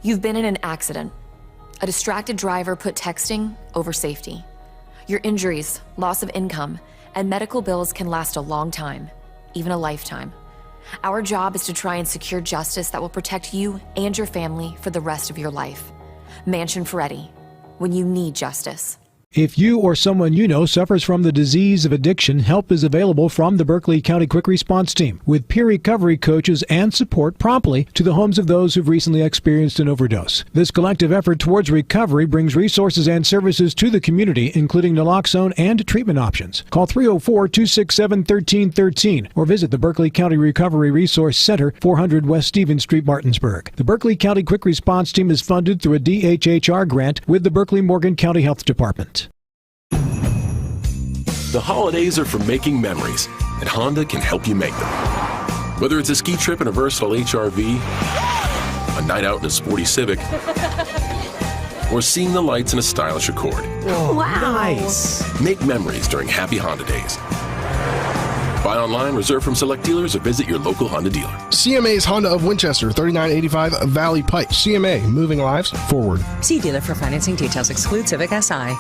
You've been in an accident. A distracted driver put texting over safety. Your injuries, loss of income, and medical bills can last a long time, even a lifetime. Our job is to try and secure justice that will protect you and your family for the rest of your life. Mansion Ferretti, when you need justice. If you or someone you know suffers from the disease of addiction, help is available from the Berkeley County Quick Response Team with peer recovery coaches and support promptly to the homes of those who've recently experienced an overdose. This collective effort towards recovery brings resources and services to the community, including naloxone and treatment options. Call 304-267-1313 or visit the Berkeley County Recovery Resource Center, 400 West Stevens Street, Martinsburg. The Berkeley County Quick Response Team is funded through a DHHR grant with the Berkeley-Morgan County Health Department. The holidays are for making memories, and Honda can help you make them. Whether it's a ski trip in a versatile HR-V, a night out in a sporty Civic, or seeing the lights in a stylish Accord. Oh, wow. Nice. Make memories during Happy Honda Days. Buy online, reserve from select dealers, or visit your local Honda dealer. CMA's Honda of Winchester, 3985 Valley Pike. CMA, moving lives forward. See dealer for financing details. Exclude Civic SI.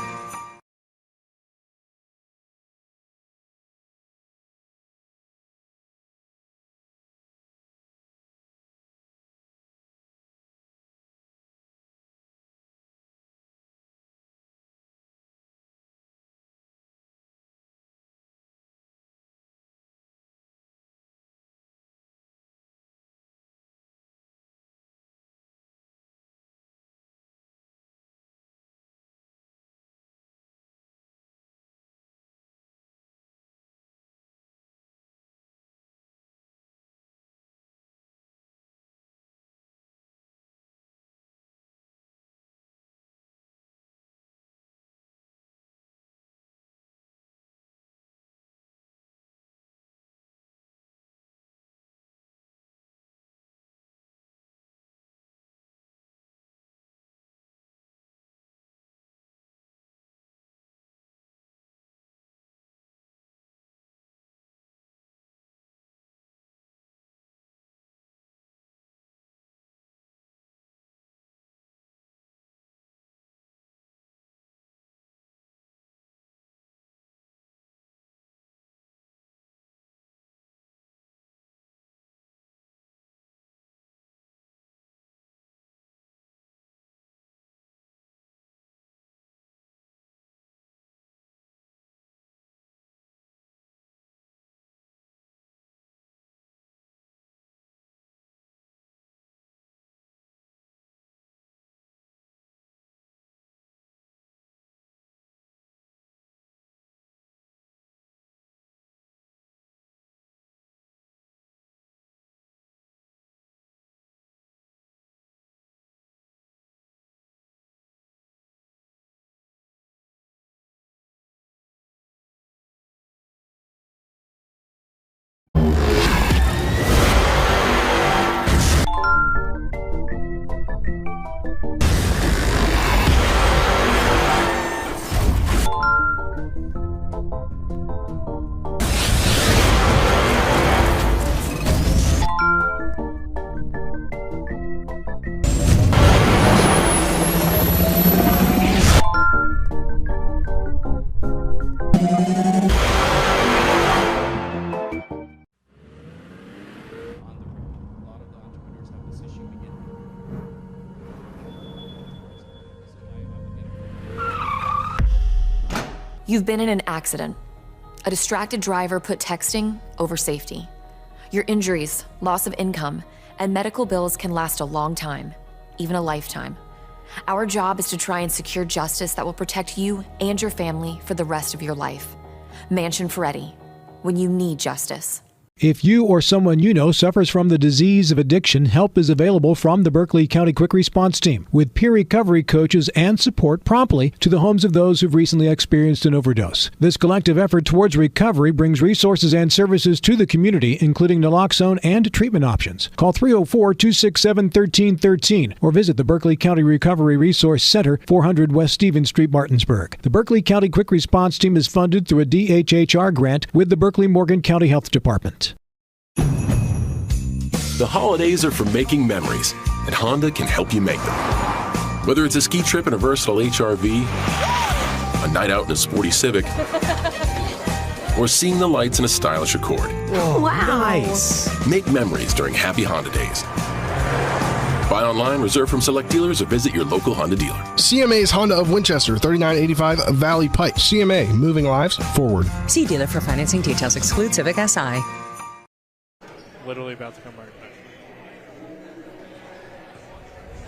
You've been in an accident. A distracted driver put texting over safety. Your injuries, loss of income, and medical bills can last a long time, even a lifetime. Our job is to try and secure justice that will protect you and your family for the rest of your life. Mansion Ferretti, when you need justice. If you or someone you know suffers from the disease of addiction, help is available from the Berkeley County Quick Response Team, with peer recovery coaches and support promptly to the homes of those who've recently experienced an overdose. This collective effort towards recovery brings resources and services to the community, including naloxone and treatment options. Call 304-267-1313 or visit the Berkeley County Recovery Resource Center, 400 West Stevens Street, Martinsburg. The Berkeley County Quick Response Team is funded through a DHHR grant with the Berkeley-Morgan County Health Department. The holidays are for making memories, and Honda can help you make them. Whether it's a ski trip in a versatile HRV, a night out in a sporty Civic, or seeing the lights in a stylish Accord. Whoa, wow. Nice. Make memories during Happy Honda Days. Buy online, reserve from select dealers, or visit your local Honda dealer. CMA's Honda of Winchester, 3985 Valley Pike. CMA, moving lives forward. See dealer for financing details. Exclude Civic SI. Literally about to come right back.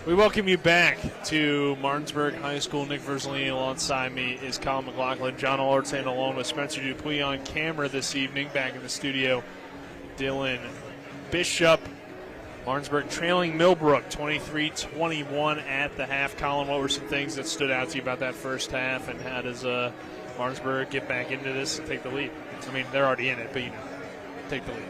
We welcome you back to Martinsburg High School. Nick Verzolini alongside me is Colin McLaughlin. John Allarton along with Spencer Dupuis on camera this evening. Back in the studio, Dylan Bishop. Martinsburg trailing Millbrook 23-21 at the half. Colin, what were some things that stood out to you about that first half, and how does Martinsburg get back into this and take the lead? I mean, they're already in it, but, take the lead.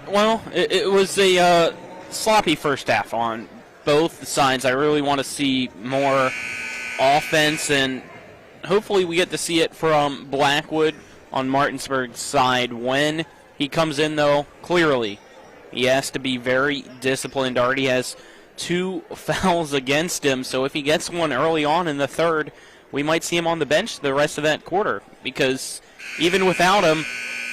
Well, it was a sloppy first half on both sides. I really want to see more offense, and hopefully we get to see it from Blackwood on Martinsburg's side. When he comes in, though, clearly he has to be very disciplined. Already has 2 fouls against him, so if he gets one early on in the third, we might see him on the bench the rest of that quarter, because even without him,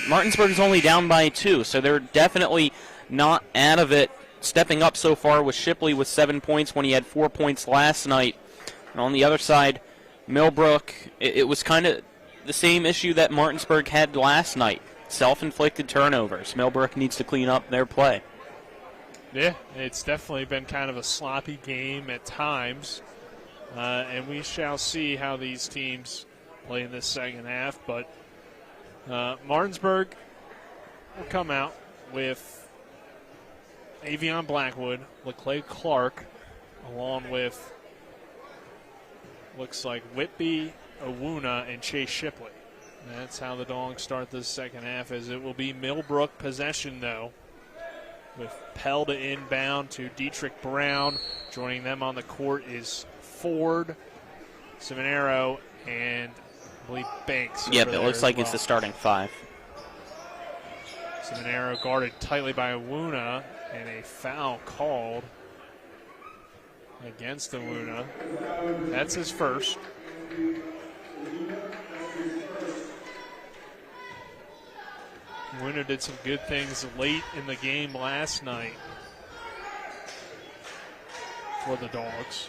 Martinsburg's only down by 2, so they're definitely not out of it. Stepping up so far was Shipley with 7 points when he had 4 points last night. And on the other side, Millbrook, it was kind of the same issue that Martinsburg had last night. Self-inflicted turnovers. Millbrook needs to clean up their play. Yeah, it's definitely been kind of a sloppy game at times. And we shall see how these teams play in this second half. But Martinsburg will come out with Avion Blackwood, LeClay Clark, along with, looks like, Whitby, Owuna, and Chase Shipley. That's how the Dogs start this second half, as it will be Millbrook possession, though, with Pell to inbound to Dietrich Brown. Joining them on the court is Ford, Seminaro, and I believe Banks. Yep, it looks like it's the starting 5. Seminaro guarded tightly by Owuna, and a foul called against Owuna. That's his first. Owuna did some good things late in the game last night for the Dogs.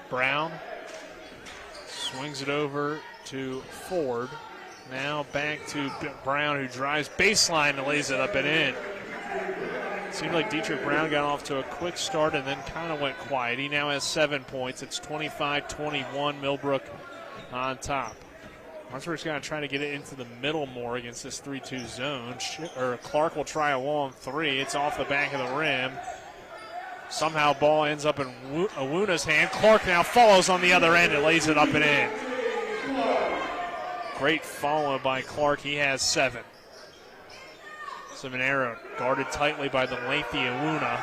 Brown swings it over to Ford. Now back to Brown, who drives baseline and lays it up and in. It seemed like Dietrich Brown got off to a quick start and then kind of went quiet. He now has 7 points. It's 25-21, Millbrook on top. Martinsburg's got to try to get it into the middle more against this 3-2 zone. Clark will try a long 3. It's off the back of the rim. Somehow ball ends up in Owuna's hand. Clark now follows on the other end and lays it up and in. Great follow by Clark. He has 7. Seminaro guarded tightly by the lengthy Owuna.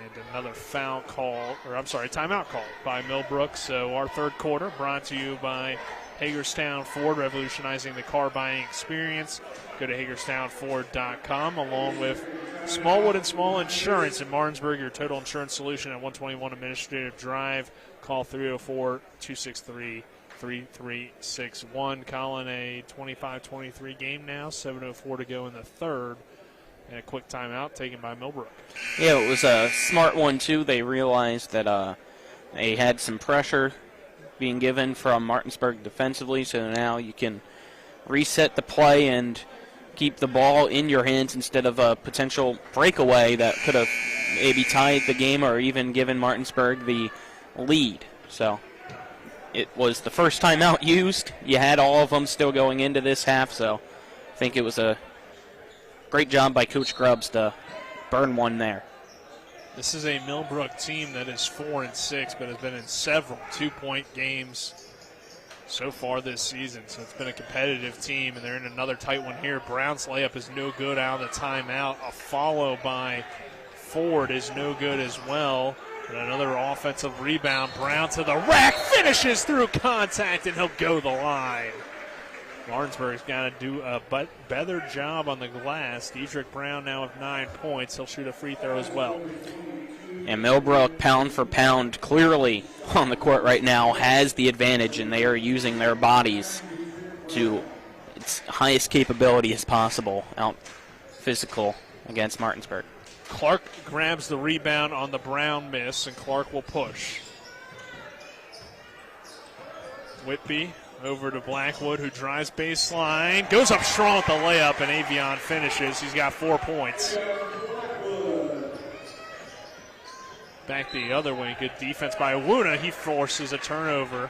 And another timeout call by Millbrook. So our third quarter brought to you by Hagerstown Ford, revolutionizing the car buying experience. Go to HagerstownFord.com, along with Smallwood and Small Insurance in Martinsburg, your total insurance solution at 121 Administrative Drive. Call 304-263-3361. Colin, a 25-23 game now, 7:04 to go in the third. And a quick timeout taken by Millbrook. Yeah, it was a smart one, too. They realized that they had some pressure being given from Martinsburg defensively, so now you can reset the play and keep the ball in your hands instead of a potential breakaway that could have maybe tied the game or even given Martinsburg the lead. So it was the first timeout used. You had all of them still going into this half, so I think it was a great job by Coach Grubbs to burn one there. This is a Millbrook team that is 4-6, but has been in several 2-point games so far this season. So it's been a competitive team, and they're in another tight one here. Brown's layup is no good out of the timeout. A follow by Ford is no good as well. And another offensive rebound. Brown to the rack, finishes through contact, and he'll go the line. Martinsburg's got to do a better job on the glass. Dedrick Brown now with 9 points. He'll shoot a free throw as well. And Millbrook, pound for pound, clearly on the court right now, has the advantage, and they are using their bodies to its highest capability as possible, out physical against Martinsburg. Clark grabs the rebound on the Brown miss, and Clark will push. Whitby over to Blackwood, who drives baseline, goes up strong with the layup, and Avion finishes. He's got 4 points. Back the other way, good defense by Awuna. He forces a turnover.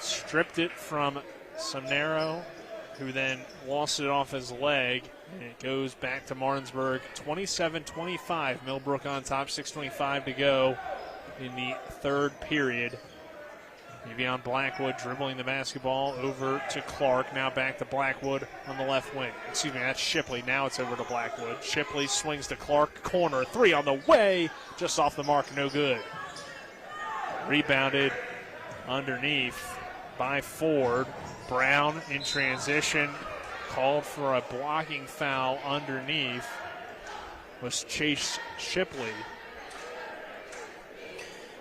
Stripped it from Sonero, who then lost it off his leg. And it goes back to Martinsburg. 27-25. Millbrook on top, 6:25 to go in the third period. Avion Blackwood dribbling the basketball over to Clark. Now back to Blackwood on the left wing. Excuse me, that's Shipley. Now it's over to Blackwood. Shipley swings to Clark. Corner, 3 on the way. Just off the mark, no good. Rebounded underneath by Ford. Brown in transition. Called for a blocking foul underneath. Was Chase Shipley.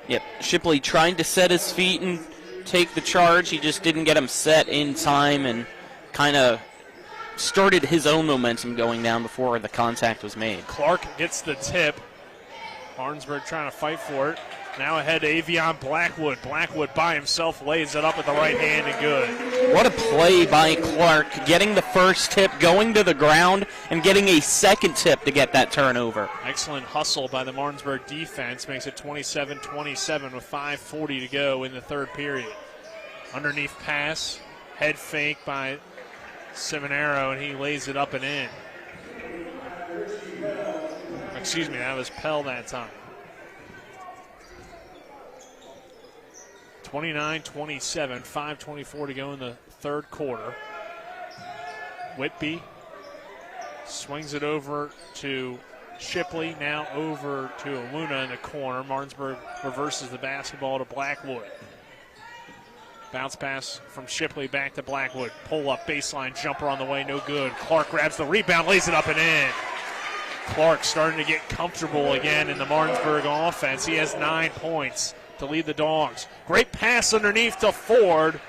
Yep, Shipley trying to set his feet and take the charge. He just didn't get him set in time and kind of started his own momentum going down before the contact was made. Clark gets the tip. Martinsburg trying to fight for it. Now ahead to Avion Blackwood. Blackwood by himself lays it up with the right hand and good. What a play by Clark, getting the first tip, going to the ground, and getting a second tip to get that turnover. Excellent hustle by the Martinsburg defense. Makes it 27-27 with 5:40 to go in the third period. Underneath pass, head fake by Seminaro, and he lays it up and in. Excuse me, that was Pell that time. 29-27, 5:24 to go in the third quarter. Whitby swings it over to Shipley, now over to Awuna in the corner. Martinsburg reverses the basketball to Blackwood. Bounce pass from Shipley back to Blackwood. Pull up, baseline jumper on the way, no good. Clark grabs the rebound, lays it up and in. Clark starting to get comfortable again in the Martinsburg offense. He has 9 points to lead the Dogs. Great pass underneath to Ford.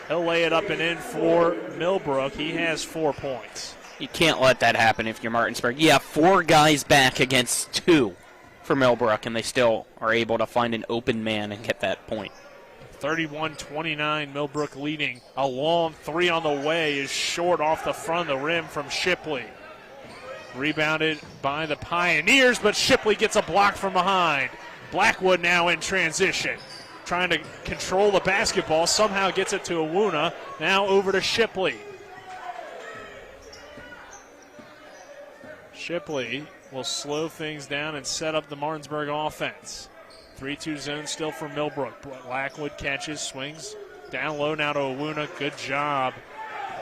He'll lay it up and in for Millbrook. He has 4 points. You can't let that happen if you're Martinsburg. You have 4 guys back against 2 for Millbrook, and they still are able to find an open man and get that point. 31-29, Millbrook leading. A long 3 on the way is short off the front of the rim from Shipley. Rebounded by the Pioneers, but Shipley gets a block from behind. Blackwood now in transition, trying to control the basketball, somehow gets it to Awuna, now over to Shipley. Shipley will slow things down and set up the Martinsburg offense. 3-2 zone still for Millbrook. Blackwood catches, swings down low now to Awuna. Good job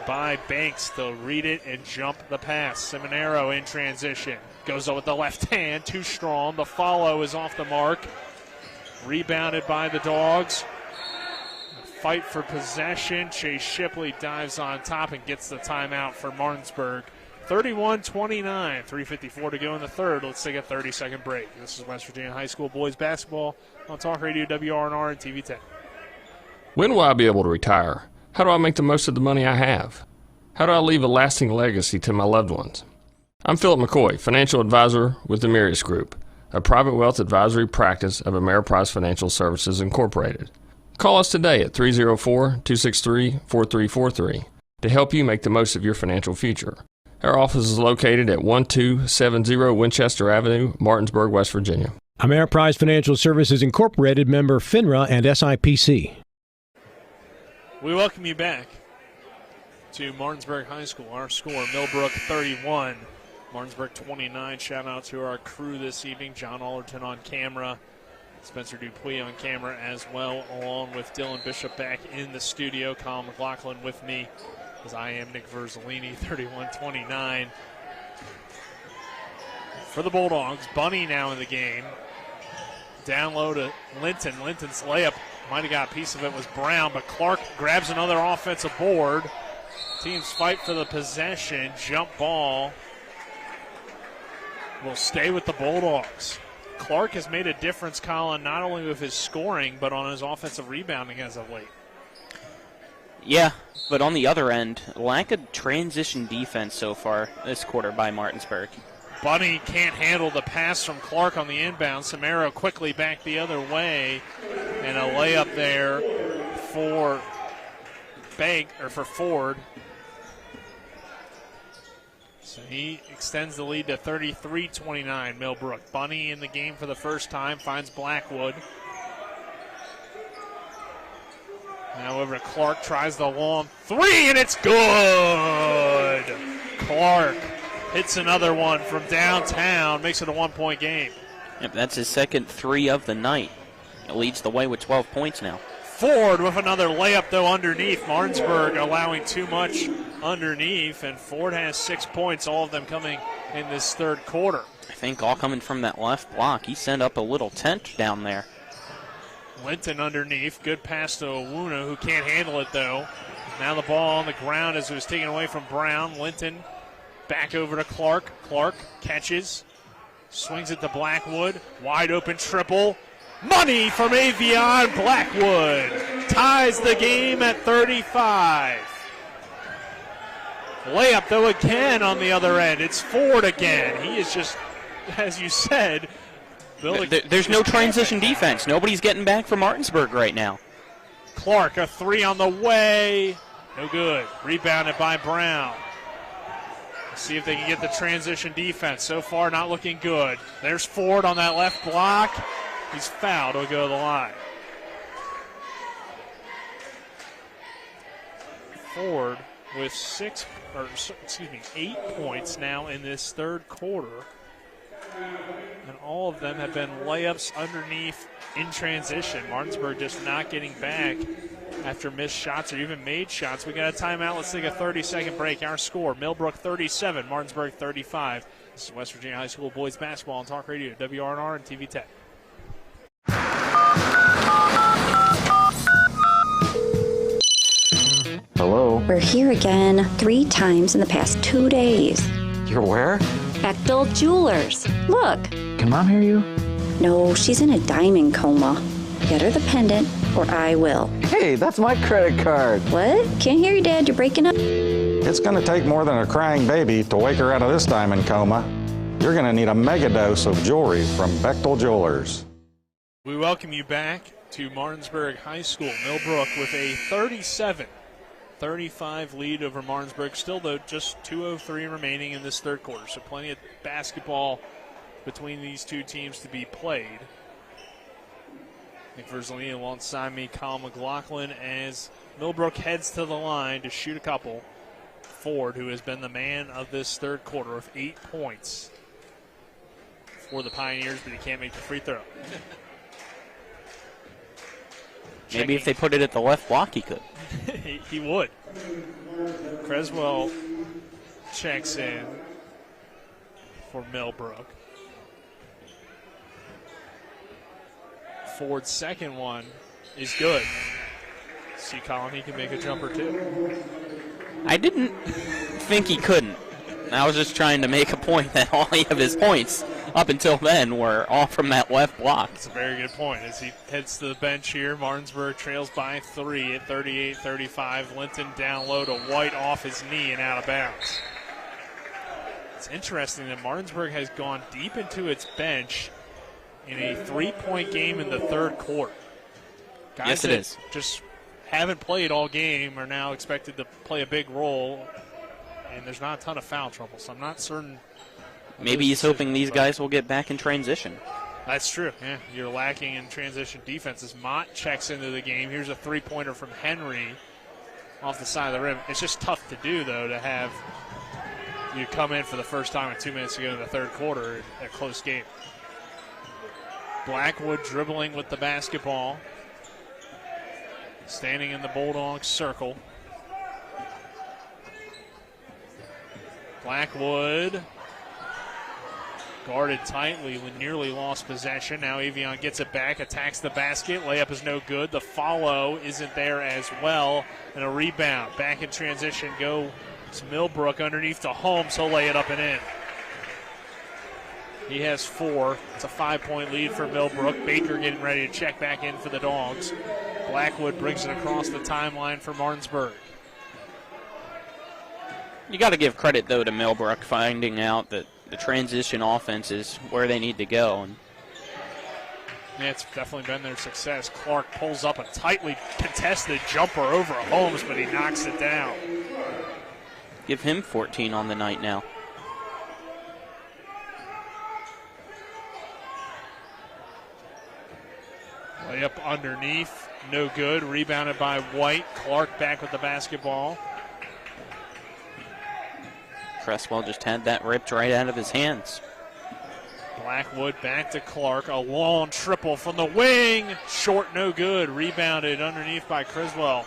by Banks to read it and jump the pass. Seminaro in transition. Goes up with the left hand, too strong. The follow is off the mark. Rebounded by the Dogs. Fight for possession. Chase Shipley dives on top and gets the timeout for Martinsburg. 31-29, 3:54 to go in the third. Let's take a 30-second break. This is West Virginia High School boys basketball on Talk Radio WRNR and TV 10. When will I be able to retire? How do I make the most of the money I have? How do I leave a lasting legacy to my loved ones? I'm Philip McCoy, financial advisor with the Mirius Group, a private wealth advisory practice of Ameriprise Financial Services Incorporated. Call us today at 304-263-4343 to help you make the most of your financial future. Our office is located at 1270 Winchester Avenue, Martinsburg, West Virginia. Ameriprise Financial Services Incorporated, member FINRA and SIPC. We welcome you back to Martinsburg High School. Our score, Millbrook 31, Martinsburg 29. Shout out to our crew this evening, John Allerton on camera, Spencer Dupuis on camera as well, along with Dylan Bishop back in the studio. Colin McLaughlin with me, as I am Nick Verzolini, 31-29. For the Bulldogs, Bunny now in the game. Down low to Linton. Linton's layup, might have got a piece of it, was Brown, but Clark grabs another offensive board. Teams fight for the possession. Jump ball will stay with the Bulldogs. Clark has made a difference, Colin, not only with his scoring, but on his offensive rebounding as of late. Yeah, but on the other end, lack of transition defense so far this quarter by Martinsburg. Bunny can't handle the pass from Clark on the inbound. Samaro quickly back the other way, and a layup there for Ford. So he extends the lead to 33-29, Millbrook. Bunny in the game for the first time, finds Blackwood. Now over to Clark, tries the long three, and it's good! Clark hits another one from downtown, makes it a one-point game. Yep, that's his second three of the night. It leads the way with 12 points now. Ford with another layup, though, underneath. Martinsburg allowing too much underneath, and Ford has 6 points, all of them coming in this third quarter. I think all coming from that left block. He sent up a little tent down there. Linton underneath. Good pass to Owuna, who can't handle it, though. Now the ball on the ground as it was taken away from Brown. Linton back over to Clark. Clark catches, swings it to Blackwood. Wide open triple. Money from Avion. Blackwood ties the game at 35. Layup, though, again on the other end. It's Ford again. He is just, as you said, there's no transition defense. Nobody's getting back for Martinsburg right now. Clark, a three on the way. No good. Rebounded by Brown. Let's see if they can get the transition defense. So far, not looking good. There's Ford on that left block. He's fouled. He'll go to the line. Ford with 8 points now in this third quarter. And all of them have been layups underneath in transition. Martinsburg just not getting back after missed shots or even made shots. We got a timeout. Let's take a 30-second break. Our score, Millbrook 37, Martinsburg 35. This is West Virginia High School boys basketball on Talk Radio, WRNR and TV 10. Hello? We're here again 3 times in the past 2 days. You're where? Bechtel Jewelers. Look. Can Mom hear you? No, she's in a diamond coma. Get her the pendant, or I will. Hey, that's my credit card. What? Can't hear you, Dad. You're breaking up. It's going to take more than a crying baby to wake her out of this diamond coma. You're going to need a mega dose of jewelry from Bechtel Jewelers. We welcome you back to Martinsburg High School. Millbrook with a 37-35 lead over Martinsburg. Still, though, just 2:03 remaining in this third quarter, so plenty of basketball between these two teams to be played. Nick Verzolini alongside me, Colin McLaughlin, as Millbrook heads to the line to shoot a couple. Ford, who has been the man of this third quarter with 8 points for the Pioneers, but he can't make the free throw. Maybe if they put it at the left block, he could. he would. Creswell checks in for Millbrook. Ford's second one is good. See, Colin, he can make a jumper too. I didn't think he couldn't. I was just trying to make a point that all of his points up until then were all from that left block. That's a very good point. As he heads to the bench here, Martinsburg trails by 3 at 38-35. Linton down low to White off his knee and out of bounds. It's interesting that Martinsburg has gone deep into its bench in a 3-point game in the third quarter. Guys yes, it that is. just haven't played all game are now expected to play a big role, and there's not a ton of foul trouble, so I'm not certain. Maybe he's hoping these guys will get back in transition. That's true. Yeah, you're lacking in transition defenses. Mott checks into the game. Here's a three-pointer from Henry off the side of the rim. It's just tough to do, though, to have you come in for the first time and 2 minutes to go in the third quarter in a close game. Blackwood dribbling with the basketball, standing in the Bulldogs circle. Blackwood guarded tightly, nearly lost possession. Now Avion gets it back, attacks the basket. Layup is no good. The follow isn't there as well. And a rebound. Back in transition goes Millbrook underneath to Holmes. He'll lay it up and in. He has 4. It's a 5-point lead for Millbrook. Baker getting ready to check back in for the Dogs. Blackwood brings it across the timeline for Martinsburg. You got to give credit, though, to Millbrook finding out that the transition offense is where they need to go. And yeah, it's definitely been their success. Clark pulls up a tightly contested jumper over Holmes, but he knocks it down. Give him 14 on the night now. Layup underneath, no good. Rebounded by White. Clark back with the basketball. Cresswell just had that ripped right out of his hands. Blackwood back to Clark. A long triple from the wing. Short, no good. Rebounded underneath by Criswell.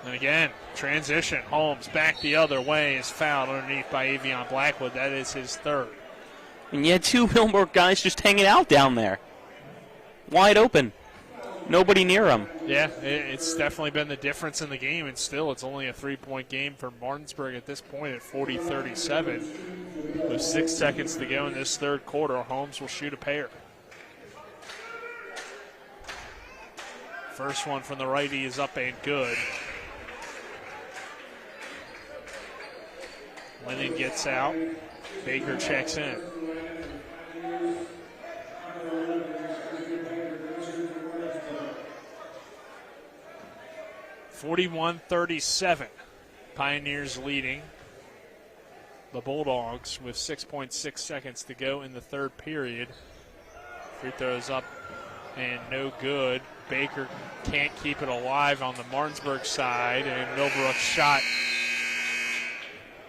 And again, transition. Holmes back the other way is fouled underneath by Avion Blackwood. That is his third. And you had 2 Millbrook guys just hanging out down there. Wide open. Nobody near him. Yeah, it's definitely been the difference in the game, and still it's only a 3-point game for Martinsburg at this point at 40-37. With 6 seconds to go in this third quarter, Holmes will shoot a pair. First one from the righty is up and good. Lennon gets out. Baker checks in. (41-37). Pioneers leading the Bulldogs with 6.6 seconds to go in the third period. Free throws up and no good. Baker can't keep it alive on the Martinsburg side, and Millbrook's shot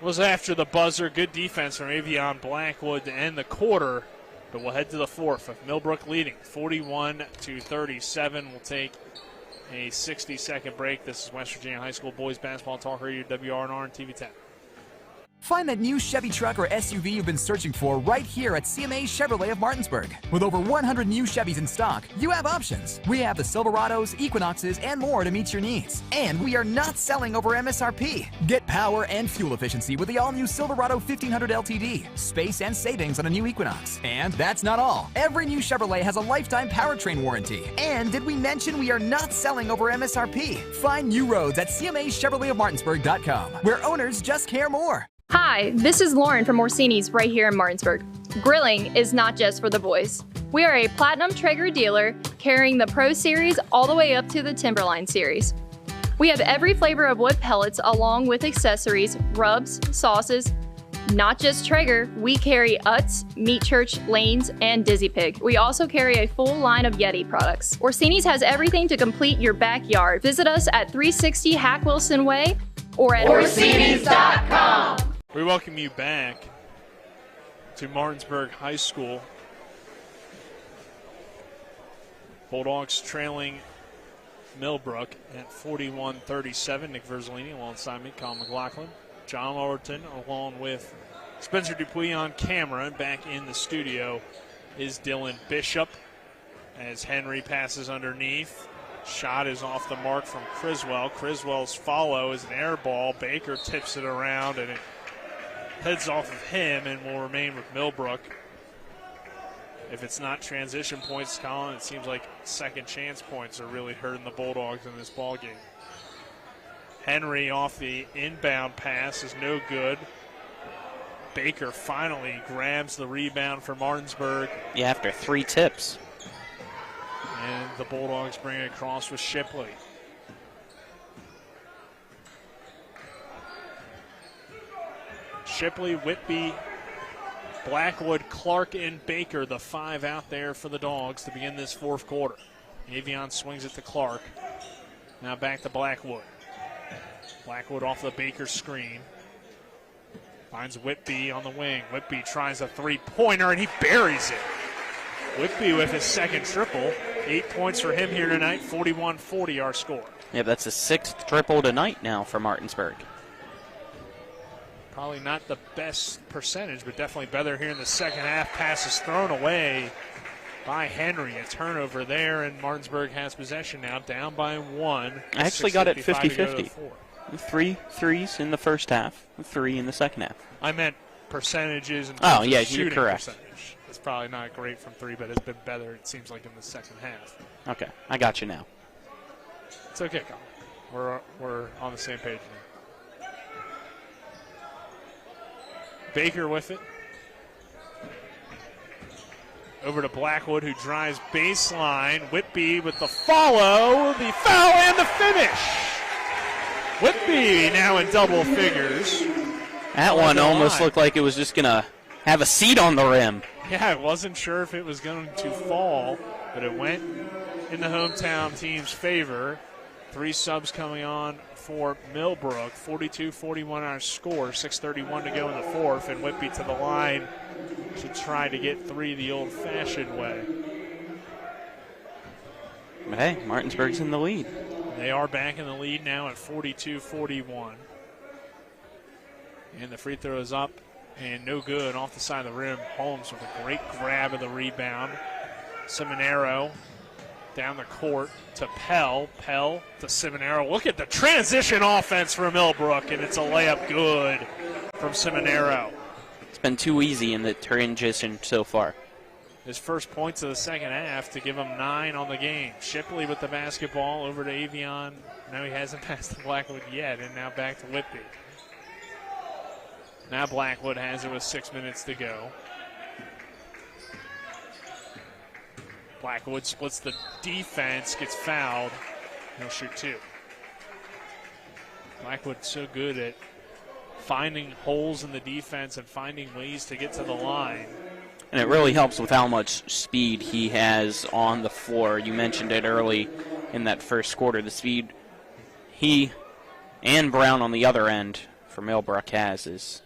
was after the buzzer. Good defense from Avion Blackwood to end the quarter, but we'll head to the fourth with Millbrook leading 41-37. We'll take a 60-second break. This is West Virginia High School Boys Basketball Talk Radio, WRNR and TV 10. Find that new Chevy truck or SUV you've been searching for right here at CMA Chevrolet of Martinsburg. With over 100 new Chevys in stock, you have options. We have the Silverados, Equinoxes, and more to meet your needs. And we are not selling over MSRP. Get power and fuel efficiency with the all-new Silverado 1500 LTD, space and savings on a new Equinox. And that's not all. Every new Chevrolet has a lifetime powertrain warranty. And did we mention we are not selling over MSRP? Find new roads at CMAChevroletofMartinsburg.com, where owners just care more. Hi, this is Lauren from Orsini's right here in Martinsburg. Grilling is not just for the boys. We are a Platinum Traeger dealer carrying the Pro Series all the way up to the Timberline Series. We have every flavor of wood pellets along with accessories, rubs, sauces. Not just Traeger, we carry Utz, Meat Church, Lanes, and Dizzy Pig. We also carry a full line of Yeti products. Orsini's has everything to complete your backyard. Visit us at 360 Hack Wilson Way or at Orsinis.com. We welcome you back to Martinsburg High School. Bulldogs trailing Millbrook at 41-37. Nick Verzolini alongside me, Colin McLaughlin, John Overton, along with Spencer Dupuis on camera. And back in the studio is Dylan Bishop as Henry passes underneath. Shot is off the mark from Criswell. Criswell's follow is an air ball. Baker tips it around and it heads off of him and will remain with Millbrook. If it's not transition points, Colin, it seems like second chance points are really hurting the Bulldogs in this ballgame. Henry off the inbound pass is no good. Baker finally grabs the rebound for Martinsburg. Yeah, after 3 tips. And the Bulldogs bring it across with Shipley. Shipley, Whitby, Blackwood, Clark, and Baker, the 5 out there for the Dogs to begin this fourth quarter. Avion swings it to Clark. Now back to Blackwood. Blackwood off the Baker screen. Finds Whitby on the wing. Whitby tries a three-pointer, and he buries it. Whitby with his second triple. 8 points for him here tonight, 41-40 our score. Yeah, that's his 6th triple tonight now for Martinsburg. Probably not the best percentage, but definitely better here in the second half. Pass is thrown away by Henry. A turnover there, and Martinsburg has possession now, down by 1. I actually got it 50-50. 3 threes in the first half, 3 in the second half. I meant percentages and you're correct. Percentage. It's probably not great from 3, but it's been better, it seems like, in the second half. Okay, I got you now. It's okay, Colin. We're on the same page now. Baker with it. Over to Blackwood, who drives baseline. Whitby with the follow, the foul, and the finish. Whitby now in double figures. That one almost looked like it was just going to have a seat on the rim. Yeah, I wasn't sure if it was going to fall, but it went in the hometown team's favor. 3 subs coming on for Millbrook. 42-41 our score. 6:31 to go in the fourth, and Whitby to the line to try to get 3 the old-fashioned way. Hey, Martinsburg's in the lead. They are back in the lead now at 42-41. And the free throw is up and no good off the side of the rim. Holmes with a great grab of the rebound. Seminaro down the court to Pell. Pell to Seminaro. Look at the transition offense for Millbrook, and it's a layup good from Seminaro. It's been too easy in the transition so far. His first points of the second half to give him 9 on the game. Shipley with the basketball over to Avion. No, he hasn't passed to Blackwood yet, and now back to Whitby. Now Blackwood has it with 6 minutes to go. Blackwood splits the defense, gets fouled. He'll shoot 2. Blackwood's so good at finding holes in the defense and finding ways to get to the line. And it really helps with how much speed he has on the floor. You mentioned it early in that first quarter. The speed he and Brown on the other end for Millbrook has is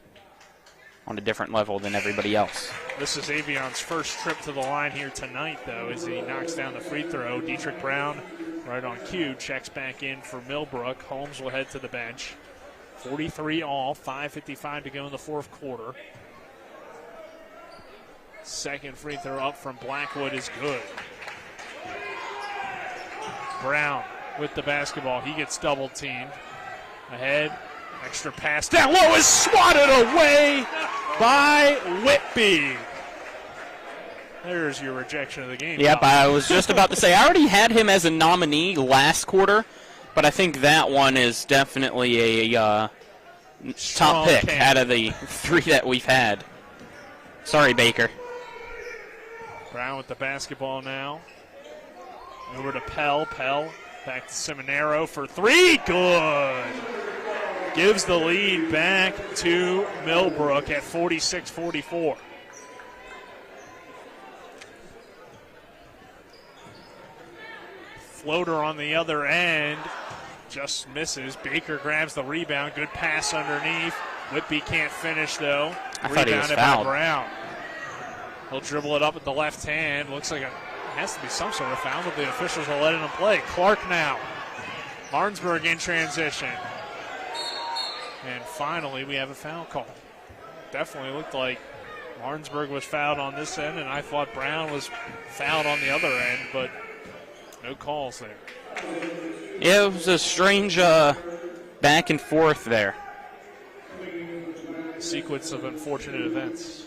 on a different level than everybody else. This is Avion's first trip to the line here tonight, though, as he knocks down the free throw. Dietrich Brown, right on cue, checks back in for Millbrook. Holmes will head to the bench. 43 all, 5:55 to go in the fourth quarter. Second free throw up from Blackwood is good. Brown with the basketball. He gets double teamed. Ahead, extra pass down low is swatted away by Whitby. There's your rejection of the game. Yep, I was just about to say, I already had him as a nominee last quarter, but I think that one is definitely a top pick out of the 3 that we've had. Sorry, Baker. Brown with the basketball now. Over to Pell. Pell back to Seminaro for 3. Good. Gives the lead back to Millbrook at 46-44. Floater on the other end. Just misses. Baker grabs the rebound. Good pass underneath. Whitby can't finish, though. I thought he was Rebounded fouled. by Brown. He'll dribble it up with the left hand. Looks like it has to be some sort of foul, but the officials are letting him play. Clark now. Martinsburg in transition. And finally, we have a foul call. Definitely looked like Martinsburg was fouled on this end, and I thought Brown was fouled on the other end, but no calls there. Yeah, it was a strange back and forth there. Sequence of unfortunate events.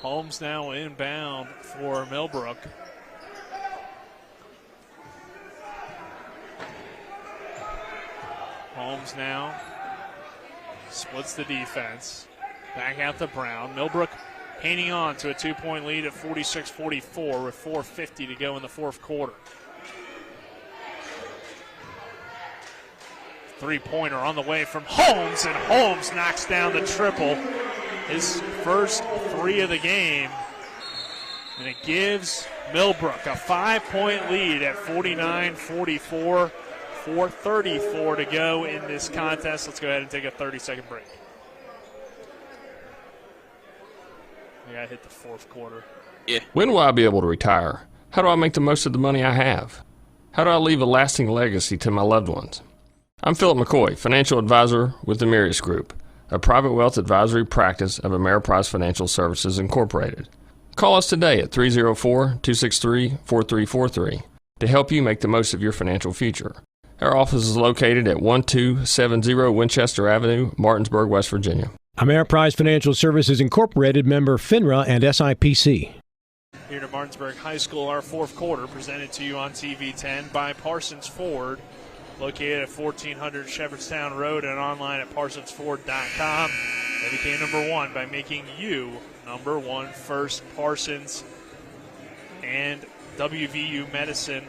Holmes now inbound for Millbrook. Holmes now splits the defense. Back out to Brown. Millbrook hanging on to a 2-point lead at 46-44 with 4:50 to go in the fourth quarter. Three-pointer on the way from Holmes, and Holmes knocks down the triple. His first three of the game. And it gives Millbrook a 5-point lead at 49-44. 4:34 to go in this contest. Let's go ahead and take a 30-second break. I got to hit the fourth quarter. Yeah. When will I be able to retire? How do I make the most of the money I have? How do I leave a lasting legacy to my loved ones? I'm Philip McCoy, financial advisor with the Mirius Group, a private wealth advisory practice of Ameriprise Financial Services Incorporated. Call us today at 304-263-4343 to help you make the most of your financial future. Our office is located at 1270 Winchester Avenue, Martinsburg, West Virginia. Ameriprise Financial Services Incorporated, member FINRA and SIPC. Here to Martinsburg High School, our fourth quarter presented to you on TV 10 by Parsons Ford, located at 1400 Shepherdstown Road and online at parsonsford.com. They became number one by making you number one first. Parsons and WVU Medicine,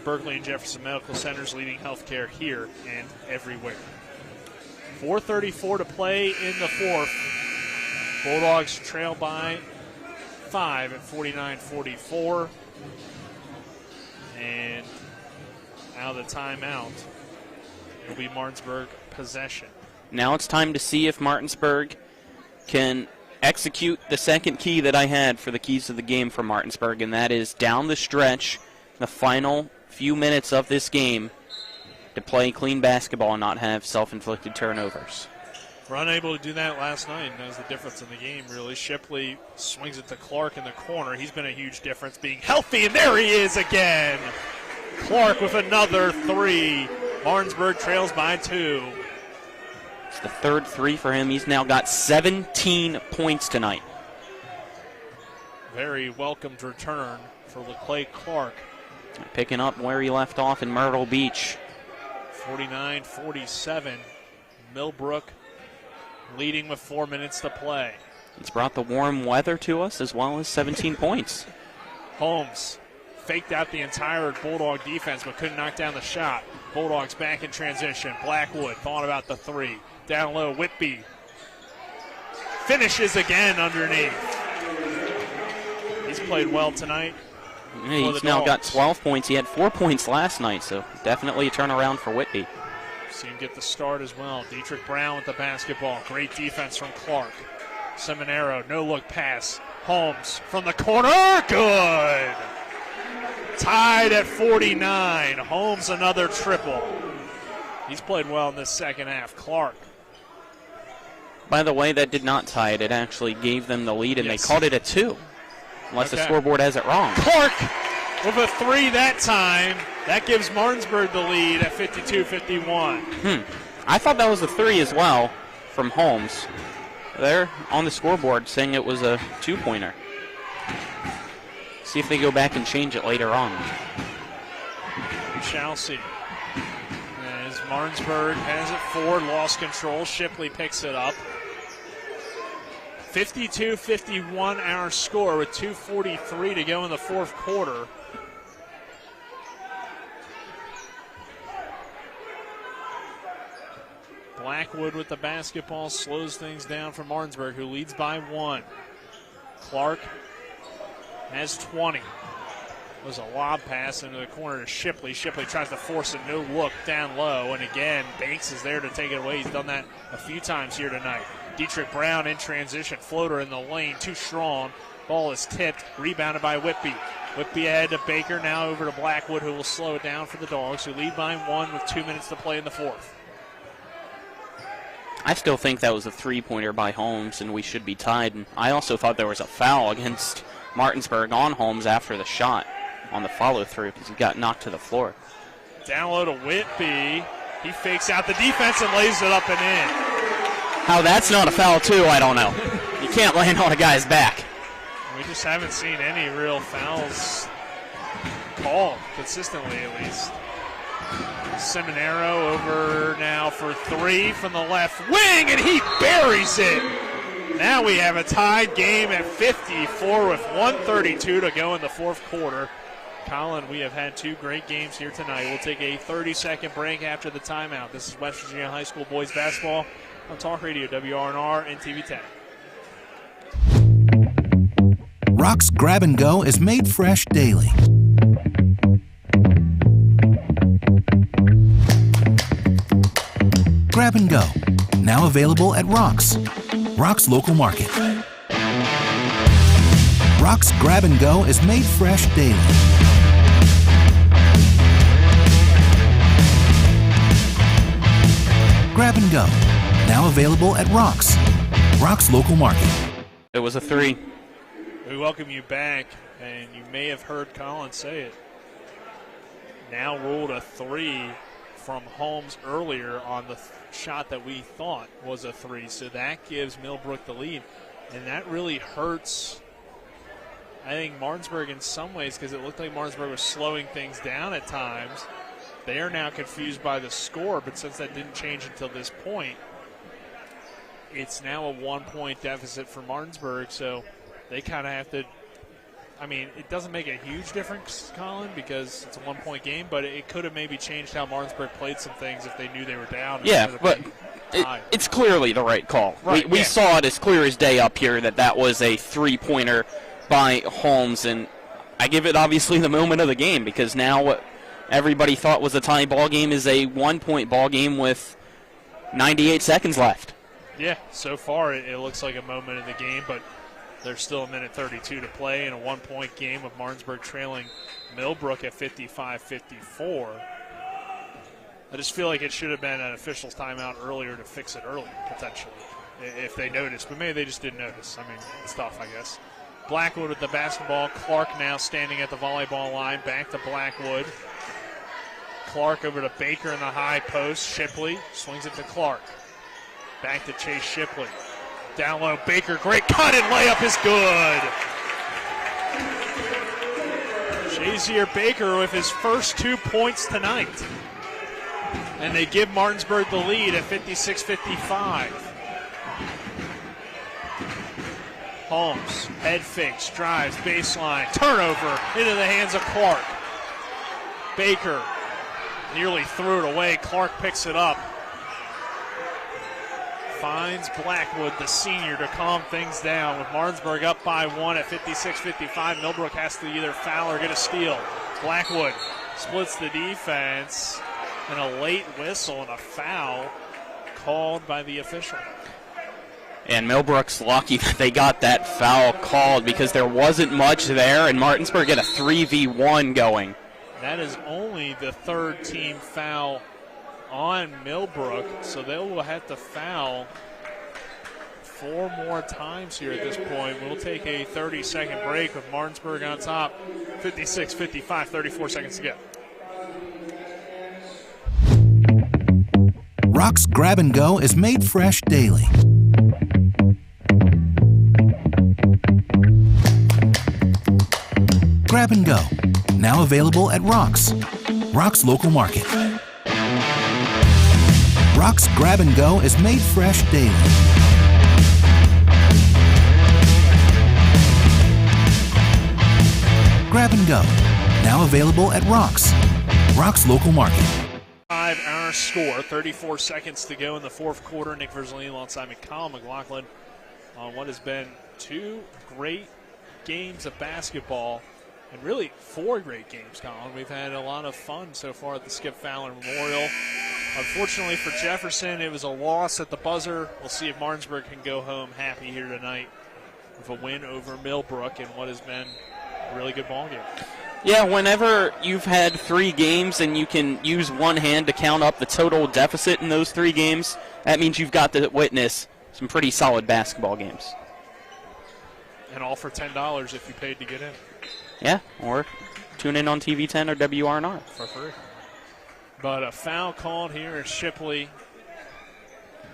Berkeley and Jefferson Medical Centers, leading healthcare here and everywhere. 4:34 to play in the fourth. Bulldogs trail by 5 at 49-44. And out of the timeout, it'll be Martinsburg possession. Now it's time to see if Martinsburg can execute the second key that I had for the keys to the game for Martinsburg, and that is down the stretch, the final few minutes of this game, to play clean basketball and not have self-inflicted turnovers. We're unable to do that last night, and that was the difference in the game, really. Shipley swings it to Clark in the corner. He's been a huge difference, being healthy, and there he is again. Clark with another three. Martinsburg trails by 2. It's the third three for him. He's now got 17 points tonight. Very welcomed return for LeClay Clark. Picking up where he left off in Myrtle Beach. 49-47. Millbrook leading with 4 minutes to play. He's brought the warm weather to us as well as 17 points. Holmes faked out the entire Bulldog defense but couldn't knock down the shot. Bulldogs back in transition. Blackwood thought about the three. Down low, Whitby finishes again underneath. He's played well tonight. Yeah, he's now got 12 points. He had 4 points last night, so definitely a turnaround for Whitby. See him get the start as well. Dietrich Brown with the basketball. Great defense from Clark. Seminaro, no-look pass. Holmes from the corner. Good. Tied at 49. Holmes another triple. He's played well in this second half. Clark. By the way, that did not tie it. It actually gave them the lead, and they called it a 2. Unless the scoreboard has it wrong. Clark with a three that time. That gives Martinsburg the lead at 52-51. I thought that was a 3 as well from Holmes. They're on the scoreboard saying it was a 2-pointer. See if they go back and change it later on. We shall see. As Martinsburg has it forward, lost control. Shipley picks it up. 52-51 our score with 2:43 to go in the fourth quarter. Blackwood with the basketball slows things down for Martinsburg, who leads by 1. Clark has 20. Was a lob pass into the corner to Shipley. Shipley tries to force a no look down low, and again, Banks is there to take it away. He's done that a few times here tonight. Dietrich Brown in transition, floater in the lane, too strong. Ball is tipped, rebounded by Whitby. Whitby ahead to Baker, now over to Blackwood, who will slow it down for the Dogs, who lead by 1 with 2 minutes to play in the fourth. I still think that was a 3-pointer by Holmes, and we should be tied. And I also thought there was a foul against Martinsburg on Holmes after the shot on the follow-through because he got knocked to the floor. Down low to Whitby. He fakes out the defense and lays it up and in. How that's not a foul, too, I don't know. You can't land on a guy's back. We just haven't seen any real fouls called consistently, at least. Seminaro over now for 3 from the left wing, and he buries it. Now we have a tied game at 54 with 1:32 to go in the fourth quarter. Colin, we have had two great games here tonight. We'll take a 30-second break after the timeout. This is West Virginia High School boys basketball on Talk Radio, WRNR, and TV 10. Rock's Grab and Go is made fresh daily. Grab and Go, now available at Rock's local market. Rock's Grab and Go is made fresh daily. Grab and Go, now available at Rock's local market. It was a 3. We welcome you back, and you may have heard Colin say it. Now ruled a 3 from Holmes earlier on the shot that we thought was a 3. So that gives Millbrook the lead, and that really hurts, I think, Martinsburg in some ways, because it looked like Martinsburg was slowing things down at times. They are now confused by the score, but since that didn't change until this point, it's now a 1-point deficit for Martinsburg, so they kind of have to, I mean, it doesn't make a huge difference, Colin, because it's a 1-point game, but it could have maybe changed how Martinsburg played some things if they knew they were down. Yeah, but it's clearly the right call. Right, we saw it as clear as day up here that was a 3-pointer by Holmes, and I give it obviously the moment of the game, because now what everybody thought was a tie ball game is a 1-point ball game with 98 seconds left. Yeah, so far it looks like a moment in the game, but there's still a minute 32 to play in a 1-point game with Martinsburg trailing Millbrook at 55-54. I just feel like it should have been an official's timeout earlier to fix it early, potentially, if they noticed. But maybe they just didn't notice. I mean, it's tough, I guess. Blackwood with the basketball. Clark now standing at the volleyball line. Back to Blackwood. Clark over to Baker in the high post. Shipley swings it to Clark. Back to Chase Shipley. Down low, Baker, great cut and layup is good. Shazier Baker with his first 2 points tonight. And they give Martinsburg the lead at 56-55. Holmes, head fakes, drives, baseline, turnover into the hands of Clark. Baker nearly threw it away. Clark picks it up. Finds Blackwood, the senior, to calm things down. With Martinsburg up by 1 at 56-55, Millbrook has to either foul or get a steal. Blackwood splits the defense, and a late whistle and a foul called by the official. And Millbrook's lucky that they got that foul called, because there wasn't much there, and Martinsburg get a 3v1 going. That is only the third team foul on Millbrook, so they will have to foul 4 more times here at this point. We'll take a 30-second break with Martinsburg on top, 56-55, 34 seconds to go. Rock's Grab and Go is made fresh daily. Grab and Go, now available at Rock's local market. Rock's Grab and Go is made fresh daily. Grab and Go, now available at Rock's local market. 5-hour score, 34 seconds to go in the fourth quarter. Nick Verzolini alongside Colin McLaughlin on what has been 2 great games of basketball, and really 4 great games, Colin. We've had a lot of fun so far at the Skip Fowler Memorial. Unfortunately for Jefferson, it was a loss at the buzzer. We'll see if Martinsburg can go home happy here tonight with a win over Millbrook in what has been a really good ball game. Yeah, whenever you've had 3 games and you can use one hand to count up the total deficit in those 3 games, that means you've got to witness some pretty solid basketball games. And all for $10 if you paid to get in. Yeah, or tune in on TV 10 or WRNR. For free. But a foul called here as Shipley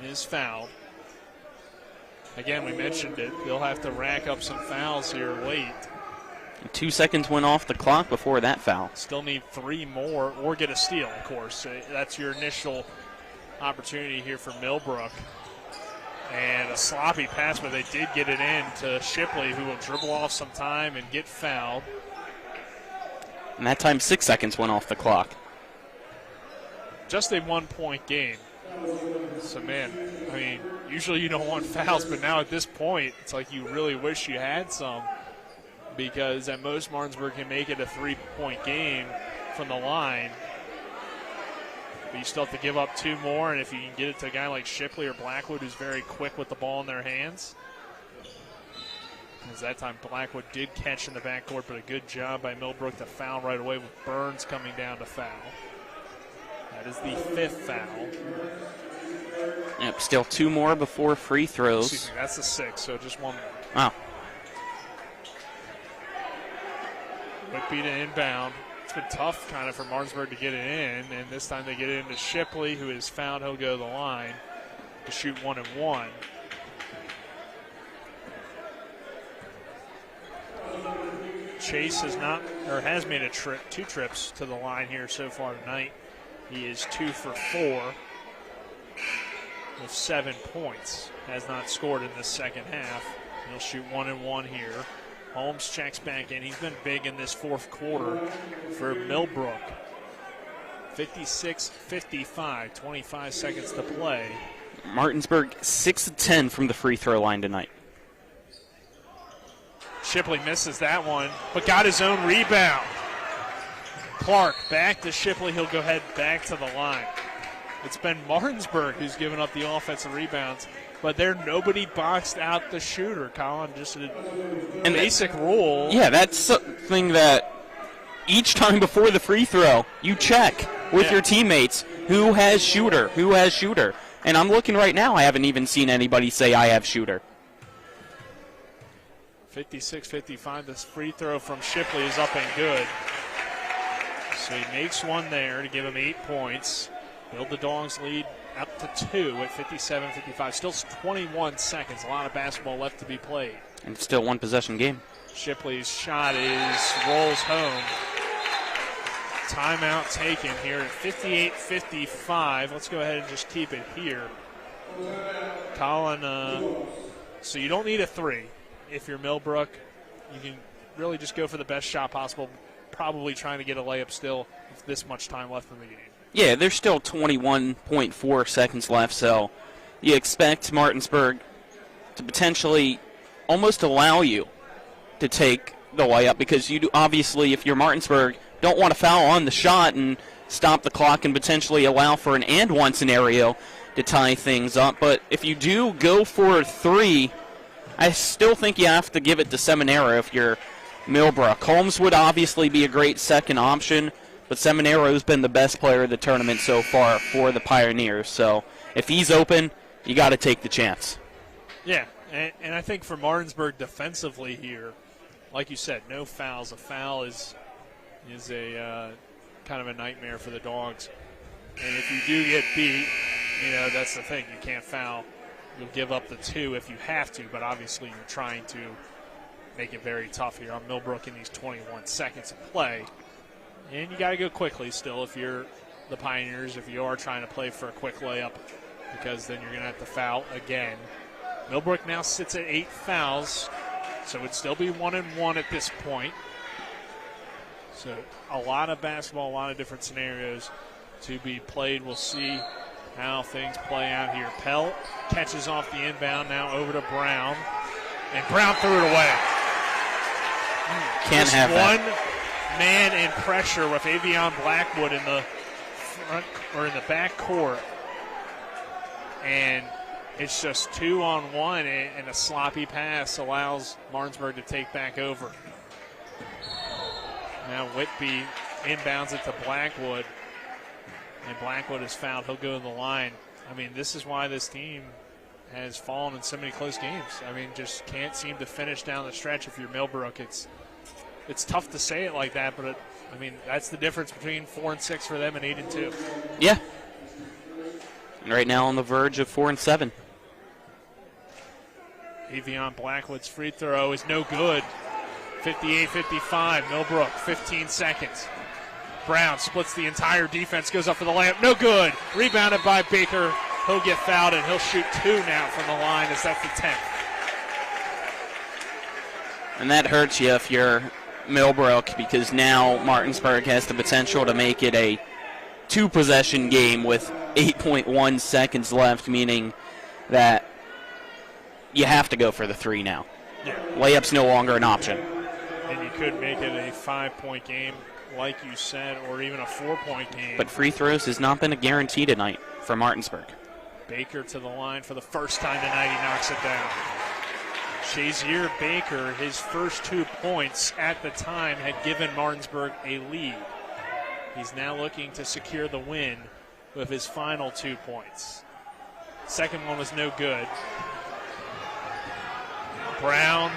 is fouled. Again, we mentioned it. They'll have to rack up some fouls here late. 2 seconds went off the clock before that foul. Still need 3 more or get a steal, of course. That's your initial opportunity here for Millbrook. And a a sloppy pass, but they did get it in to Shipley, who will dribble off some time and get fouled. And that time 6 seconds went off the clock. Just a 1-point game. So, man, I mean, usually you don't want fouls, but now at this point, it's like you really wish you had some, because at most Martinsburg can make it a 3-point game from the line. But you still have to give up 2 more, and if you can get it to a guy like Shipley or Blackwood, who's very quick with the ball in their hands. As that time Blackwood did catch in the backcourt, but a good job by Millbrook to foul right away with Burns coming down to foul. That is the 5th foul. Yep, still 2 more before free throws. Excuse me, that's the 6th, so just 1 more. Wow. Whitby to inbound. It's been tough kind of for Martinsburg to get it in, and this time they get it into Shipley, who is fouled. He'll go to the line to shoot 1 and 1. Chase has made a trip, 2 trips to the line here so far tonight. He is 2 for 4 with 7 points. Has not scored in the second half. He'll shoot 1 and 1 here. Holmes checks back in. He's been big in this 4th quarter for Millbrook. 56-55, 25 seconds to play. Martinsburg 6 of 10 from the free throw line tonight. Shipley misses that one, but got his own rebound. Clark back to Shipley. He'll go ahead back to the line. It's been Martinsburg who's given up the offensive rebounds, but nobody boxed out the shooter, Colin. Just a basic rule. Yeah, that's something that each time before the free throw, you check with your teammates who has shooter. And I'm looking right now, I haven't even seen anybody say I have shooter. 56-55, this free throw from Shipley is up and good. So he makes one there to give him 8 points. Build the Dogs lead up to 2 at 57-55. Still 21 seconds. A lot of basketball left to be played. And it's still 1-possession game. Shipley's shot rolls home. Timeout taken here at 58-55. Let's go ahead and just keep it here. Colin, so you don't need a 3. If you're Millbrook, you can really just go for the best shot possible, probably trying to get a layup still with this much time left in the game. Yeah, there's still 21.4 seconds left, so you expect Martinsburg to potentially almost allow you to take the layup, because you do, obviously, if you're Martinsburg, don't want to foul on the shot and stop the clock and potentially allow for an and-one scenario to tie things up. But if you do go for a 3, I still think you have to give it to Seminara if you're Millbrook. Holmes would obviously be a great second option, but Seminaro's been the best player of the tournament so far for the Pioneers. So if he's open, you got to take the chance. Yeah, and I think for Martinsburg defensively here, like you said, no fouls. A foul is a kind of a nightmare for the Dogs. And if you do get beat, that's the thing. You can't foul. You'll give up the 2 if you have to, but obviously you're trying to make it very tough here on Millbrook in these 21 seconds of play. And you got to go quickly still if you're the Pioneers, if you are trying to play for a quick layup, because then you're going to have to foul again. Millbrook now sits at 8 fouls, so it'd still be 1 and 1 at this point. So a lot of basketball, a lot of different scenarios to be played. We'll see how things play out here. Pell catches off the inbound, now over to Brown. And Brown threw it away. Can't have that. One man in pressure with Avion Blackwood in the front or in the back court. And it's just 2-on-1, and a sloppy pass allows Martinsburg to take back over. Now Whitby inbounds it to Blackwood. And Blackwood is fouled. He'll go to the line. I mean, this is why this team has fallen in so many close games. I mean, just can't seem to finish down the stretch if you're Millbrook. It's tough to say it like that, but I mean, that's the difference between 4 and 6 for them and 8 and 2. Yeah. And right now on the verge of 4 and 7. Avion Blackwood's free throw is no good. 58-55. Millbrook, 15 seconds. Brown splits the entire defense, goes up for the layup. No good. Rebounded by Baker He'll get fouled, and he'll shoot 2 now from the line as that's the 10th. And that hurts you if you're Millbrook, because now Martinsburg has the potential to make it a 2-possession game with 8.1 seconds left, meaning that you have to go for the 3 now. Yeah. Layup's no longer an option. And you could make it a 5-point game, like you said, or even a 4-point game. But free throws has not been a guarantee tonight for Martinsburg. Baker to the line for the first time tonight. He knocks it down. Shazier Baker, his first 2 points at the time had given Martinsburg a lead. He's now looking to secure the win with his final 2 points. Second one was no good. Brown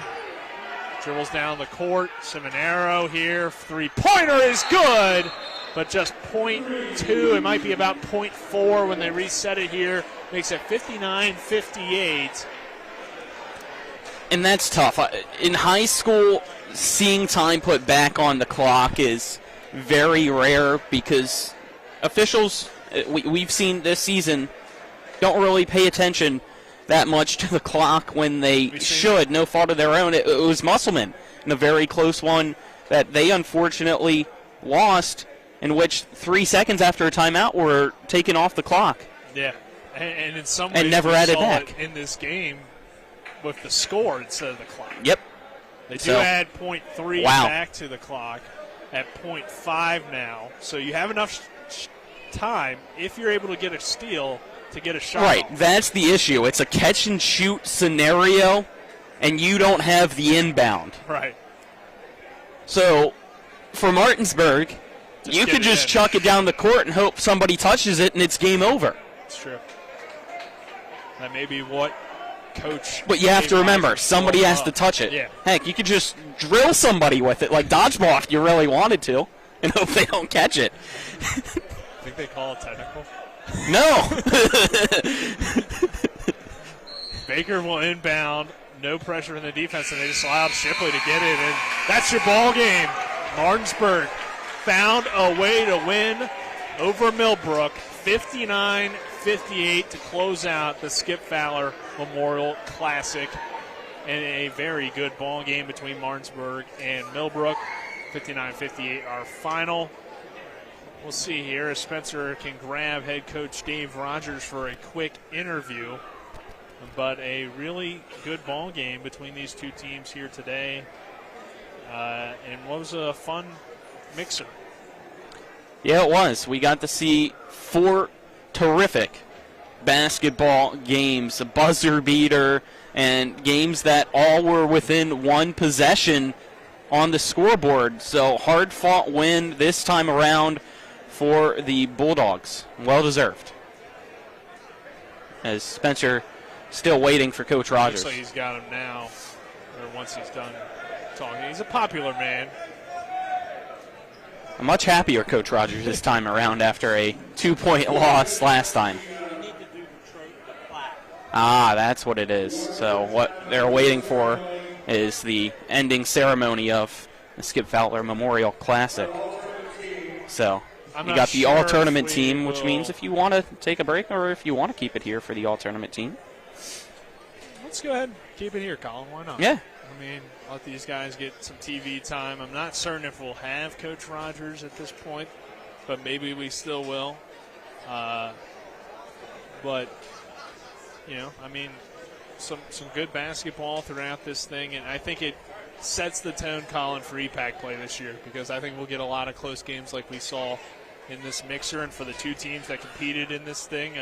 dribbles down the court. Seminaro here. 3-pointer is good, but just 0.2. It might be about 0.4 when they reset it here. Makes it 59-58. And that's tough. In high school, seeing time put back on the clock is very rare because officials, we've seen this season, don't really pay attention that much to the clock when they should. No fault of their own. It was Musselman in a very close one that they unfortunately lost, in which 3 seconds after a timeout were taken off the clock. Yeah, and in some ways, and never we added saw back it in this game with the score instead of the clock. Yep. They do add 0.3 back to the clock at 0.5 now. So you have enough time, if you're able to get a steal, to get a shot. Right, that's the issue. It's a catch-and-shoot scenario, and you don't have the inbound. Right. So for Martinsburg, you could just chuck it down the court and hope somebody touches it, and it's game over. That's true. That may be what Coach. But you have to remember, somebody has to touch it. Yeah. Heck, you could just drill somebody with it, like dodgeball if you really wanted to, and hope they don't catch it. I think they call it technical. No. Baker will inbound. No pressure in the defense, and they just allowed Shipley to get it, and that's your ball game. Martinsburg found a way to win over Millbrook, 59-58 to close out the Skip Fowler Memorial Classic, and a very good ball game between Martinsburg and Millbrook. 59-58 our final. We'll see here if Spencer can grab head coach Dave Rogers for a quick interview. But a really good ball game between these two teams here today. And was a fun mixer. Yeah, it was. We got to see 4 terrific basketball games, a buzzer beater, and games that all were within 1 possession on the scoreboard. So hard-fought win this time around for the Bulldogs. Well-deserved. As Spencer still waiting for Coach Rogers. Looks like he's got him now, or once he's done talking. He's a popular man. A much happier Coach Rogers this time around after a 2-point loss last time. Ah, that's what it is. So what they're waiting for is the ending ceremony of the Skip Fowler Memorial Classic. So you got the all-tournament team, which means if you want to take a break or if you want to keep it here for the all-tournament team. Let's go ahead and keep it here, Colin. Why not? Yeah. I mean, let these guys get some TV time. I'm not certain if we'll have Coach Rogers at this point, but maybe we still will. But, you know, I mean, some good basketball throughout this thing, and I think it sets the tone, Colin, for EPAC play this year, because I think we'll get a lot of close games like we saw in this mixer, and for the two teams that competed in this thing,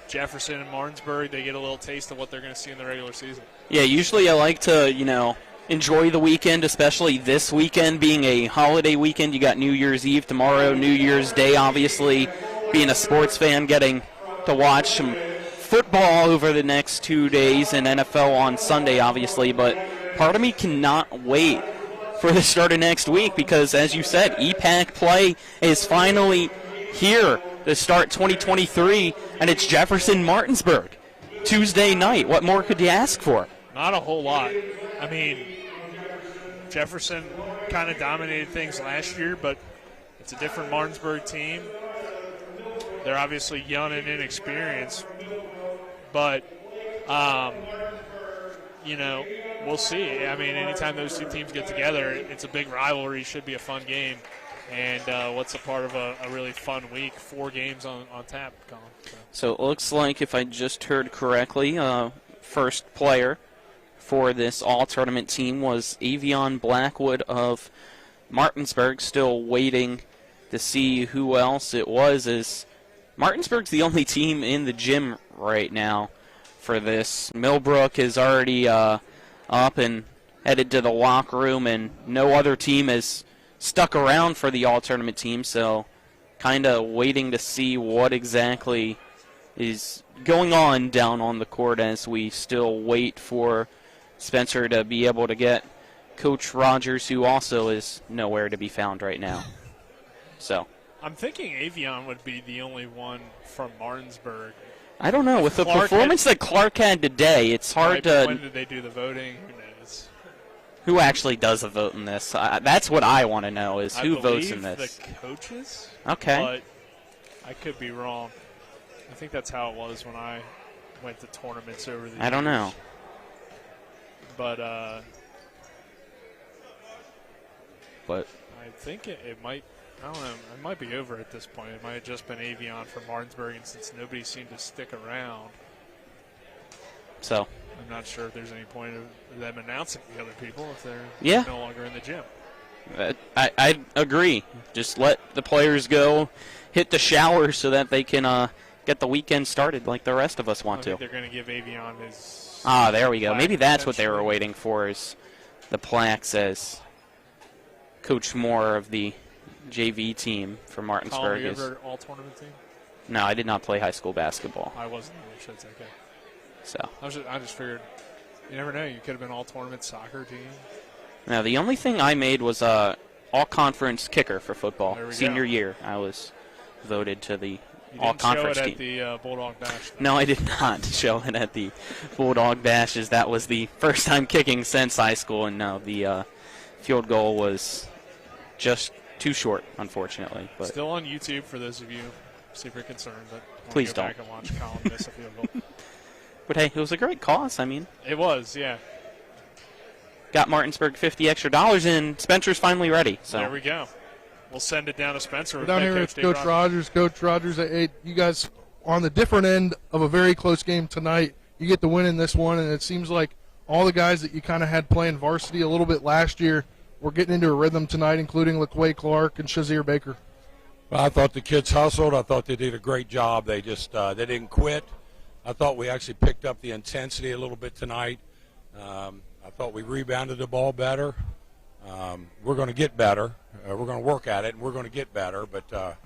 Jefferson and Martinsburg, they get a little taste of what they're going to see in the regular season. Yeah, usually I like to, you know, enjoy the weekend, especially this weekend being a holiday weekend. You got New Year's Eve tomorrow, New Year's Day, obviously. Being a sports fan, getting to watch some football over the next 2 days and NFL on Sunday, obviously. But part of me cannot wait for the start of next week because, as you said, EPAC play is finally here to start 2023, and it's Jefferson-Martinsburg Tuesday night. What more could you ask for? Not a whole lot. I mean, Jefferson kind of dominated things last year, but it's a different Martinsburg team. they're obviously young and inexperienced, but we'll see. I mean, anytime those two teams get together, it's a big rivalry. Should be a fun game. And what's a part of a really fun week? 4 games on tap, Colin. So it looks like, if I just heard correctly, first player for this all-tournament team was Avion Blackwood of Martinsburg. Still waiting to see who else it was, as Martinsburg's the only team in the gym right now for this. Millbrook is already up and headed to the locker room, and no other team has stuck around for the all-tournament team, so kind of waiting to see what exactly is going on down on the court as we still wait for Spencer to be able to get Coach Rogers, who also is nowhere to be found right now. So I'm thinking Avion would be the only one from Martinsburg. I don't know. With the performance that Clark had today, it's hard to... When did they do the voting? Who knows? Who actually does a vote in this? That's what I want to know, is who votes in this. The coaches. Okay. But I could be wrong. I think that's how it was when I went to tournaments over the years. I don't know. But I think it might, I don't know, it might be over at this point. It might have just been Avion from Martinsburg, and since nobody seemed to stick around. So I'm not sure if there's any point of them announcing the other people if they're no longer in the gym. I agree. Just let the players go, hit the shower so that they can get the weekend started like the rest of us want to. I think they're going to give Avion his... there we go. Maybe that's what they were waiting for, is the plaques as Coach Moore of the JV team for Martinsburg. Colin, were you ever all-tournament team? No, I did not play high school basketball. I wasn't, which that's okay. So I just figured, you never know, you could have been all-tournament soccer team. Now, the only thing I made was all-conference kicker for football. Senior year, I was voted to the all-conference team. You didn't show it at the Bulldog Bash? No, I did not show it at the Bulldog Bash, as that was the first time kicking since high school, and no, the field goal was just too short, unfortunately. But still on YouTube for those of you super concerned, but please go don't back and watch Colin miss a field goal. But hey, it was a great cause. I mean, it was, yeah. Got Martinsburg $50 extra, and Spencer's finally ready. So there we go. We'll send it down to Spencer. We're down here with Coach Rogers. Coach Rogers, you guys on the different end of a very close game tonight. You get the win in this one, and it seems like all the guys that you kind of had playing varsity a little bit last year were getting into a rhythm tonight, including LaQuay Clark and Shazier Baker. Well, I thought the kids hustled. I thought they did a great job. They just they didn't quit. I thought we actually picked up the intensity a little bit tonight. I thought we rebounded the ball better. We're going to get better. We're going to work at it, and we're going to get better. But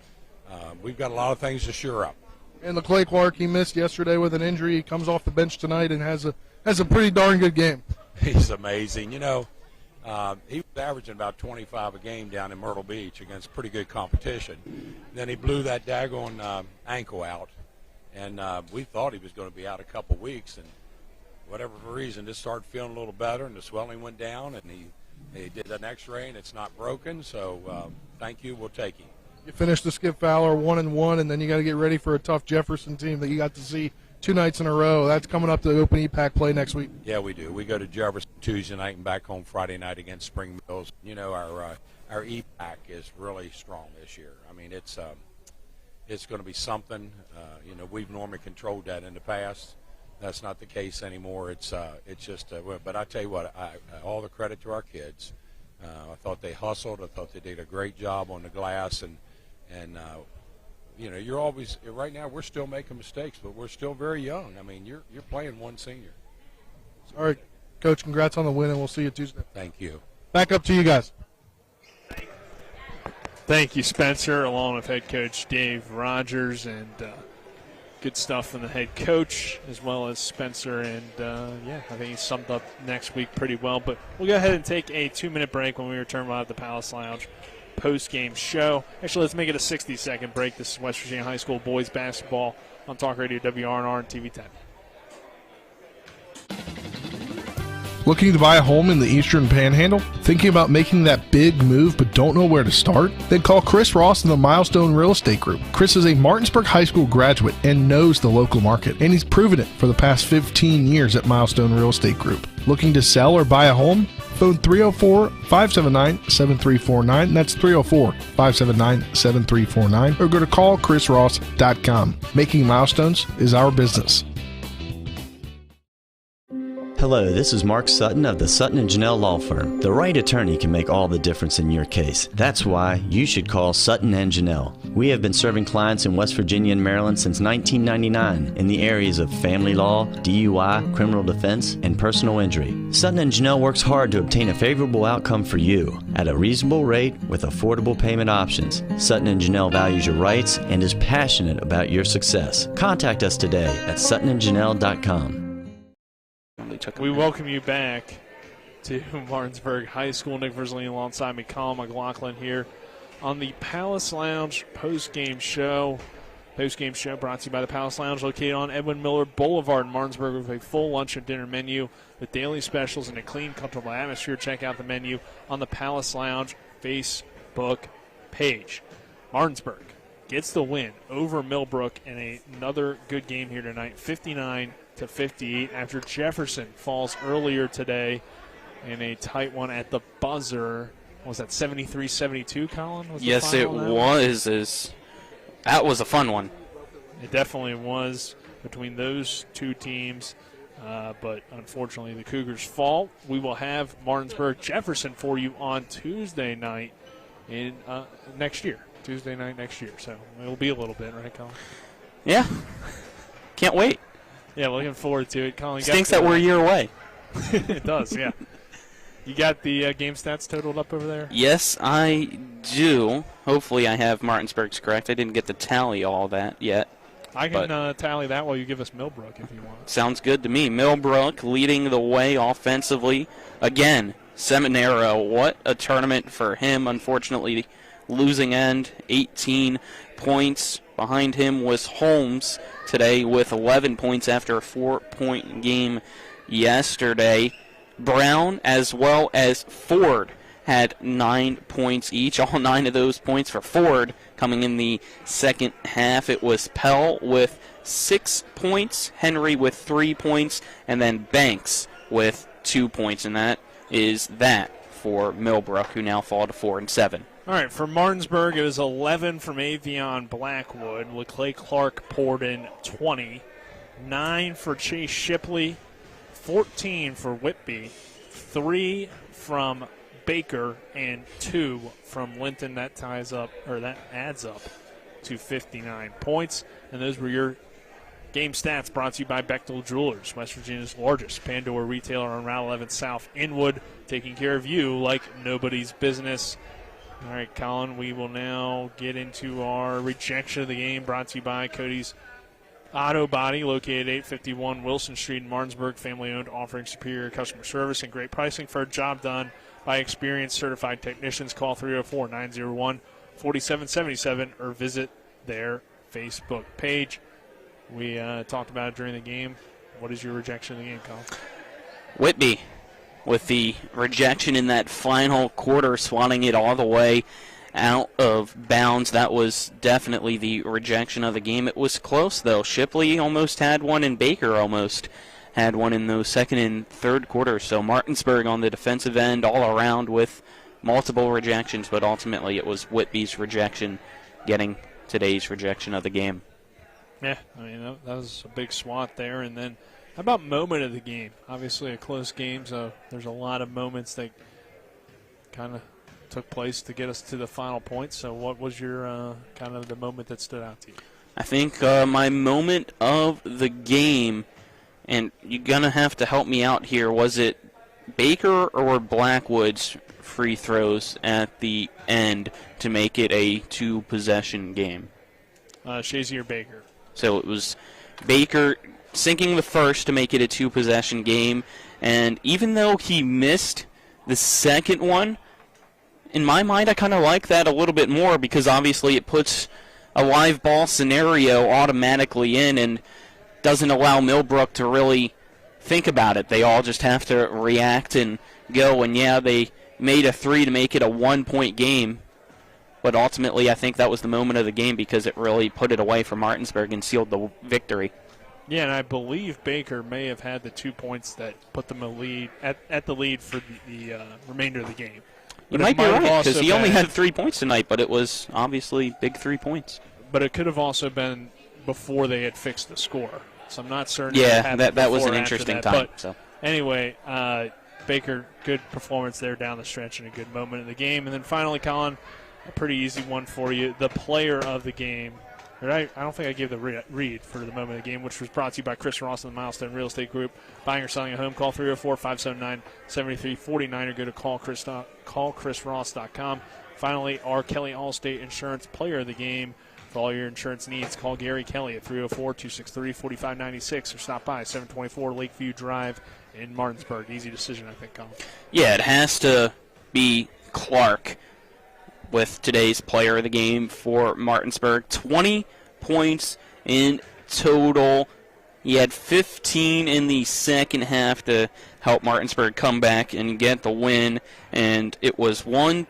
we've got a lot of things to shore up. And LaQuay Clark, he missed yesterday with an injury. He comes off the bench tonight and has a pretty darn good game. He's amazing. You know, he was averaging about 25 a game down in Myrtle Beach against pretty good competition. Then he blew that daggone ankle out. And we thought he was going to be out a couple weeks, and whatever reason, just started feeling a little better, and the swelling went down, and he did an X-ray, and it's not broken. So thank you. We'll take him. You finished the Skip Fowler 1-1, and then you got to get ready for a tough Jefferson team that you got to see 2 nights in a row. That's coming up to the Open EPAC play next week. Yeah, we do. We go to Jefferson Tuesday night and back home Friday night against Spring Mills. You know, our EPAC is really strong this year. I mean, it's going to be something. You know, we've normally controlled that in the past. That's not the case anymore. It's just. But I tell you what, all the credit to our kids. I thought they hustled. I thought they did a great job on the glass, and you know, you're always right now. We're still making mistakes, but we're still very young. I mean, you're playing one senior. All right, Coach. Congrats on the win, and we'll see you Tuesday. Thank you. Back up to you guys. Thank you, Spencer, along with head coach Dave Rogers, and good stuff from the head coach as well as Spencer. And, yeah, I think he summed up next week pretty well. But we'll go ahead and take a 2-minute break. When we return, we'll have the Palace Lounge post-game show. Actually, let's make it a 60-second break. This is West Virginia High School boys basketball on Talk Radio WRNR and TV 10. Looking to buy a home in the Eastern Panhandle? Thinking about making that big move but don't know where to start? Then call Chris Ross and the Milestone Real Estate Group. Chris is a Martinsburg High School graduate and knows the local market, and he's proven it for the past 15 years at Milestone Real Estate Group. Looking to sell or buy a home? Phone 304-579-7349. That's 304-579-7349. Or go to callchrisross.com. Making milestones is our business. Hello, this is Mark Sutton of the Sutton & Janelle Law Firm. The right attorney can make all the difference in your case. That's why you should call Sutton & Janelle. We have been serving clients in West Virginia and Maryland since 1999 in the areas of family law, DUI, criminal defense, and personal injury. Sutton & Janelle works hard to obtain a favorable outcome for you at a reasonable rate with affordable payment options. Sutton & Janelle values your rights and is passionate about your success. Contact us today at suttonandjanelle.com. We welcome you back to Martinsburg High School. Nick Versley alongside me, Colin McLaughlin here on the Palace Lounge post-game show. Post-game show brought to you by the Palace Lounge, located on Edwin Miller Boulevard in Martinsburg, with a full lunch and dinner menu with daily specials and a clean, comfortable atmosphere. Check out the menu on the Palace Lounge Facebook page. Martinsburg gets the win over Millbrook in another good game here tonight, 59-58, after Jefferson falls earlier today in a tight one at the buzzer. What was that, 73-72, Colin? Yes, it was. That was a fun one. It definitely was between those two teams, but unfortunately the Cougars fall. We will have Martinsburg-Jefferson for you on Tuesday night in next year. Tuesday night next year. So it'll be a little bit, right, Colin? Yeah. Can't wait. Yeah, looking forward to it. Colin, stinks that we're a year away. It does, yeah. You got the game stats totaled up over there? Yes, I do. Hopefully I have Martinsburg's correct. I didn't get to tally all that yet. I can tally that while you give us Millbrook if you want. Sounds good to me. Millbrook leading the way offensively. Again, Seminaro, what a tournament for him. Unfortunately, losing end, 18 points. Behind him was Holmes today with 11 points after a 4-point game yesterday. Brown as well as Ford had 9 points each. All 9 of those points for Ford coming in the second half. It was Pell with 6 points, Henry with 3 points, and then Banks with 2 points. And that is that for Millbrook, who now fall to 4-7. All right, for Martinsburg, it was 11 from Avion Blackwood. LeClay Clark poured in 20. 9 for Chase Shipley. 14 for Whitby. 3 from Baker and 2 from Linton. That adds up to 59 points. And those were your game stats brought to you by Bechtel Jewelers, West Virginia's largest Pandora retailer on Route 11 South Inwood, taking care of you like nobody's business. All right, Colin, we will now get into our rejection of the game, brought to you by Cody's Auto Body, located at 851 Wilson Street in Martinsburg, family-owned, offering superior customer service and great pricing for a job done by experienced certified technicians. Call 304-901-4777 or visit their Facebook page. We talked about it during the game. What is your rejection of the game, Colin? Whitby, with the rejection in that final quarter, swatting it all the way out of bounds. That was definitely the rejection of the game. It was close, though. Shipley almost had one, and Baker almost had one in those second and third quarters. So Martinsburg on the defensive end all around with multiple rejections, but ultimately it was Whitby's rejection getting today's rejection of the game. Yeah, I mean, that was a big swat there. And then how about moment of the game? Obviously a close game, so there's a lot of moments that kind of took place to get us to the final point. So what was your kind of the moment that stood out to you? I think my moment of the game, and you're going to have to help me out here, was it Baker or Blackwood's free throws at the end to make it a two-possession game? Shazier Baker. So it was Baker sinking the first to make it a two-possession game, and even though he missed the second one, in my mind I kind of like that a little bit more because obviously it puts a live ball scenario automatically in and doesn't allow Millbrook to really think about it. They all just have to react and go. And, yeah, they made a 3 to make it a 1-point game. But ultimately, I think that was the moment of the game because it really put it away from Martinsburg and sealed the victory. Yeah, and I believe Baker may have had the 2 points that put them at the lead for the remainder of the game. You might be right, because he only had 3 points tonight, but it was obviously big 3 points. But it could have also been before they had fixed the score. So I'm not certain. Yeah, that was an interesting time. But anyway, Baker, good performance there down the stretch and a good moment in the game. And then finally, Colin, a pretty easy one for you. The player of the game. I don't think I gave the read for the moment of the game, which was brought to you by Chris Ross and the Milestone Real Estate Group. Buying or selling a home, call 304-579-7349 or go to callchrisross.com. Finally, our Kelly Allstate Insurance Player of the Game. For all your insurance needs, call Gary Kelly at 304-263-4596 or stop by 724 Lakeview Drive in Martinsburg. Easy decision, I think, Colin. Yeah, it has to be Clark with today's player of the game for Martinsburg. 20 points in total. He had 15 in the second half to help Martinsburg come back and get the win. And it was 4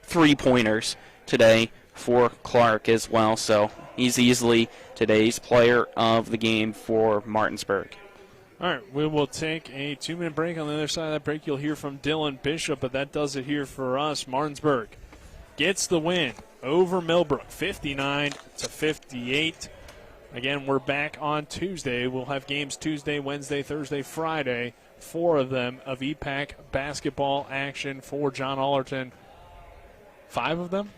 3-pointers today for Clark as well. So he's easily today's player of the game for Martinsburg. All right, we will take a 2-minute break. On the other side of that break, you'll hear from Dylan Bishop, but that does it here for us. Martinsburg gets the win over Millbrook, 59-58. Again, we're back on Tuesday. We'll have games Tuesday, Wednesday, Thursday, Friday, 4 of them of EPAC basketball action for John Allerton. 5 of them?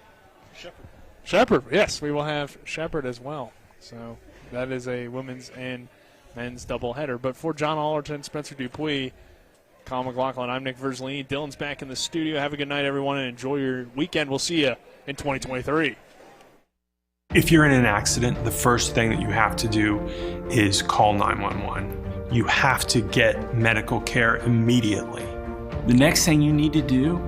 Shepherd, yes, we will have Shepherd as well. So that is a women's and men's doubleheader. But for John Allerton, Spencer Dupuis, Colin McLaughlin, I'm Nick Verzolini. Dylan's back in the studio. Have a good night, everyone, and enjoy your weekend. We'll see you in 2023. If you're in an accident, the first thing that you have to do is call 911. You have to get medical care immediately. The next thing you need to do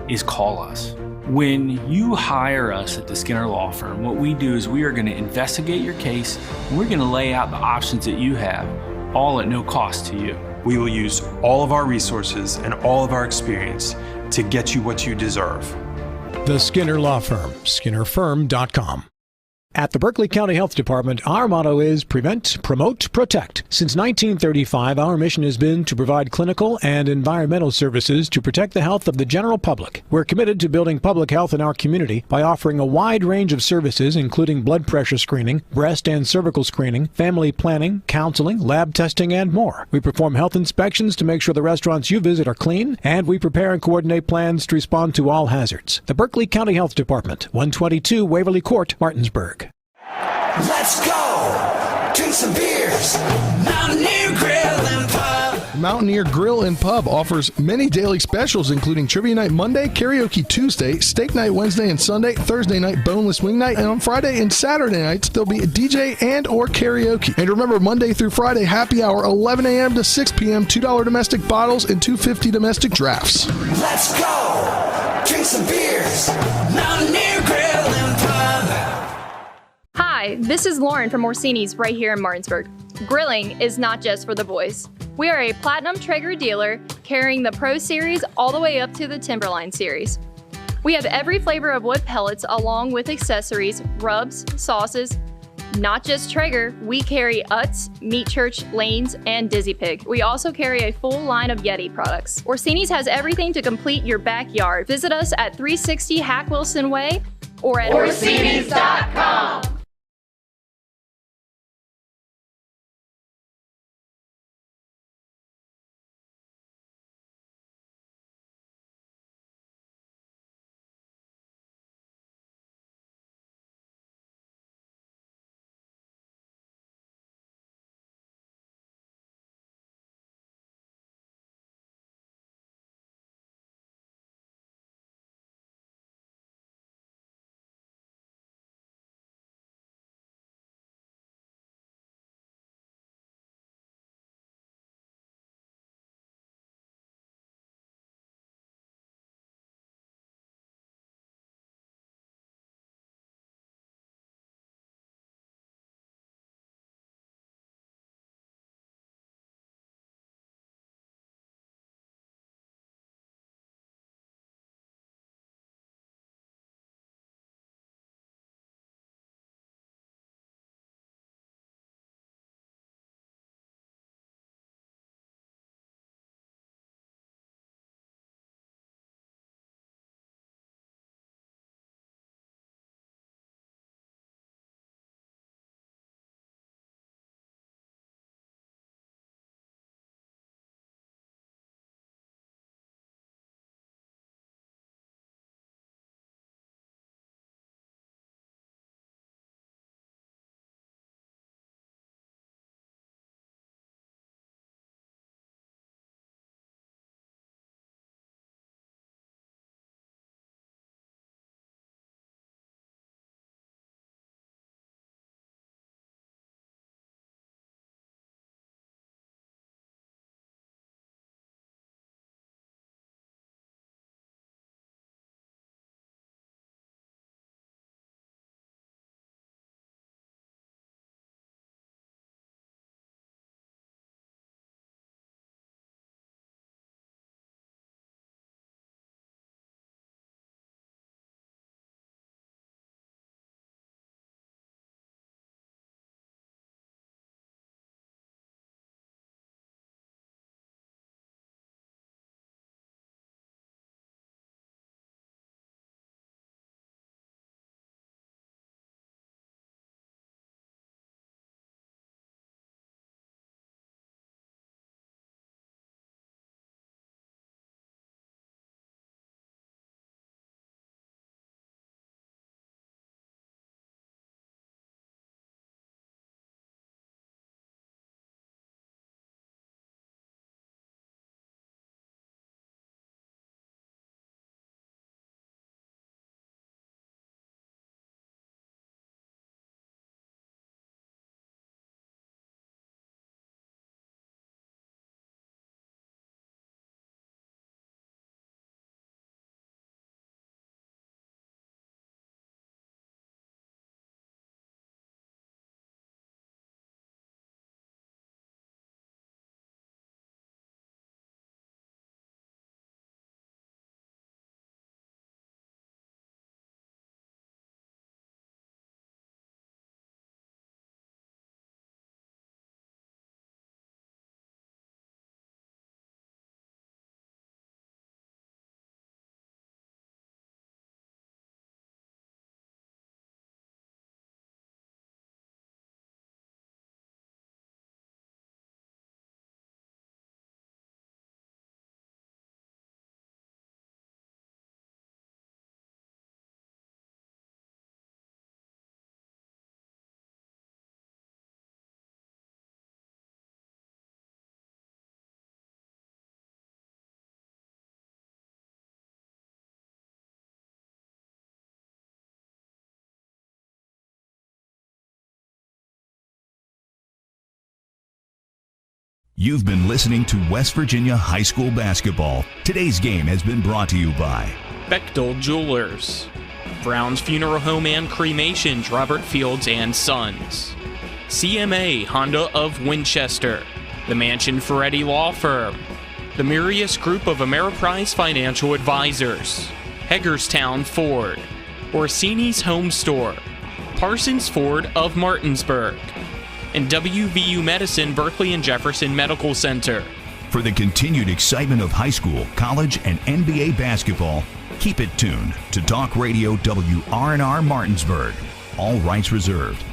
is call us. When you hire us at the Skinner Law Firm, what we do is we are going to investigate your case, and we're going to lay out the options that you have, all at no cost to you. We will use all of our resources and all of our experience to get you what you deserve. The Skinner Law Firm, SkinnerFirm.com. At the Berkeley County Health Department, our motto is prevent, promote, protect. Since 1935, our mission has been to provide clinical and environmental services to protect the health of the general public. We're committed to building public health in our community by offering a wide range of services, including blood pressure screening, breast and cervical screening, family planning, counseling, lab testing, and more. We perform health inspections to make sure the restaurants you visit are clean, and we prepare and coordinate plans to respond to all hazards. The Berkeley County Health Department, 122 Waverly Court, Martinsburg. Let's go! Drink some beers! Mountaineer Grill and Pub! Mountaineer Grill and Pub offers many daily specials, including Trivia Night Monday, Karaoke Tuesday, Steak Night Wednesday and Sunday, Thursday night Boneless Wing Night, and on Friday and Saturday nights, there'll be a DJ and or karaoke. And remember, Monday through Friday, happy hour, 11 a.m. to 6 p.m., $2 domestic bottles and $2.50 domestic drafts. Let's go! Drink some beers! Mountaineer Grill and Pub! Hi, this is Lauren from Orsini's right here in Martinsburg. Grilling is not just for the boys. We are a Platinum Traeger dealer carrying the Pro Series all the way up to the Timberline Series. We have every flavor of wood pellets along with accessories, rubs, sauces. Not just Traeger, we carry Utz, Meat Church, Lanes, and Dizzy Pig. We also carry a full line of Yeti products. Orsini's has everything to complete your backyard. Visit us at 360 Hack Wilson Way or at Orsinis.com. You've been listening to West Virginia High School Basketball. Today's game has been brought to you by Bechtel Jewelers, Brown's Funeral Home and Cremations, Robert Fields and Sons, CMA Honda of Winchester, the Mansion Ferretti Law Firm, the Mirius Group of Ameriprise Financial Advisors, Hagerstown Ford, Orsini's Home Store, Parsons Ford of Martinsburg, and WVU Medicine Berkeley and Jefferson Medical Center. For the continued excitement of high school, college, and NBA basketball, keep it tuned to Talk Radio WRNR Martinsburg. All rights reserved.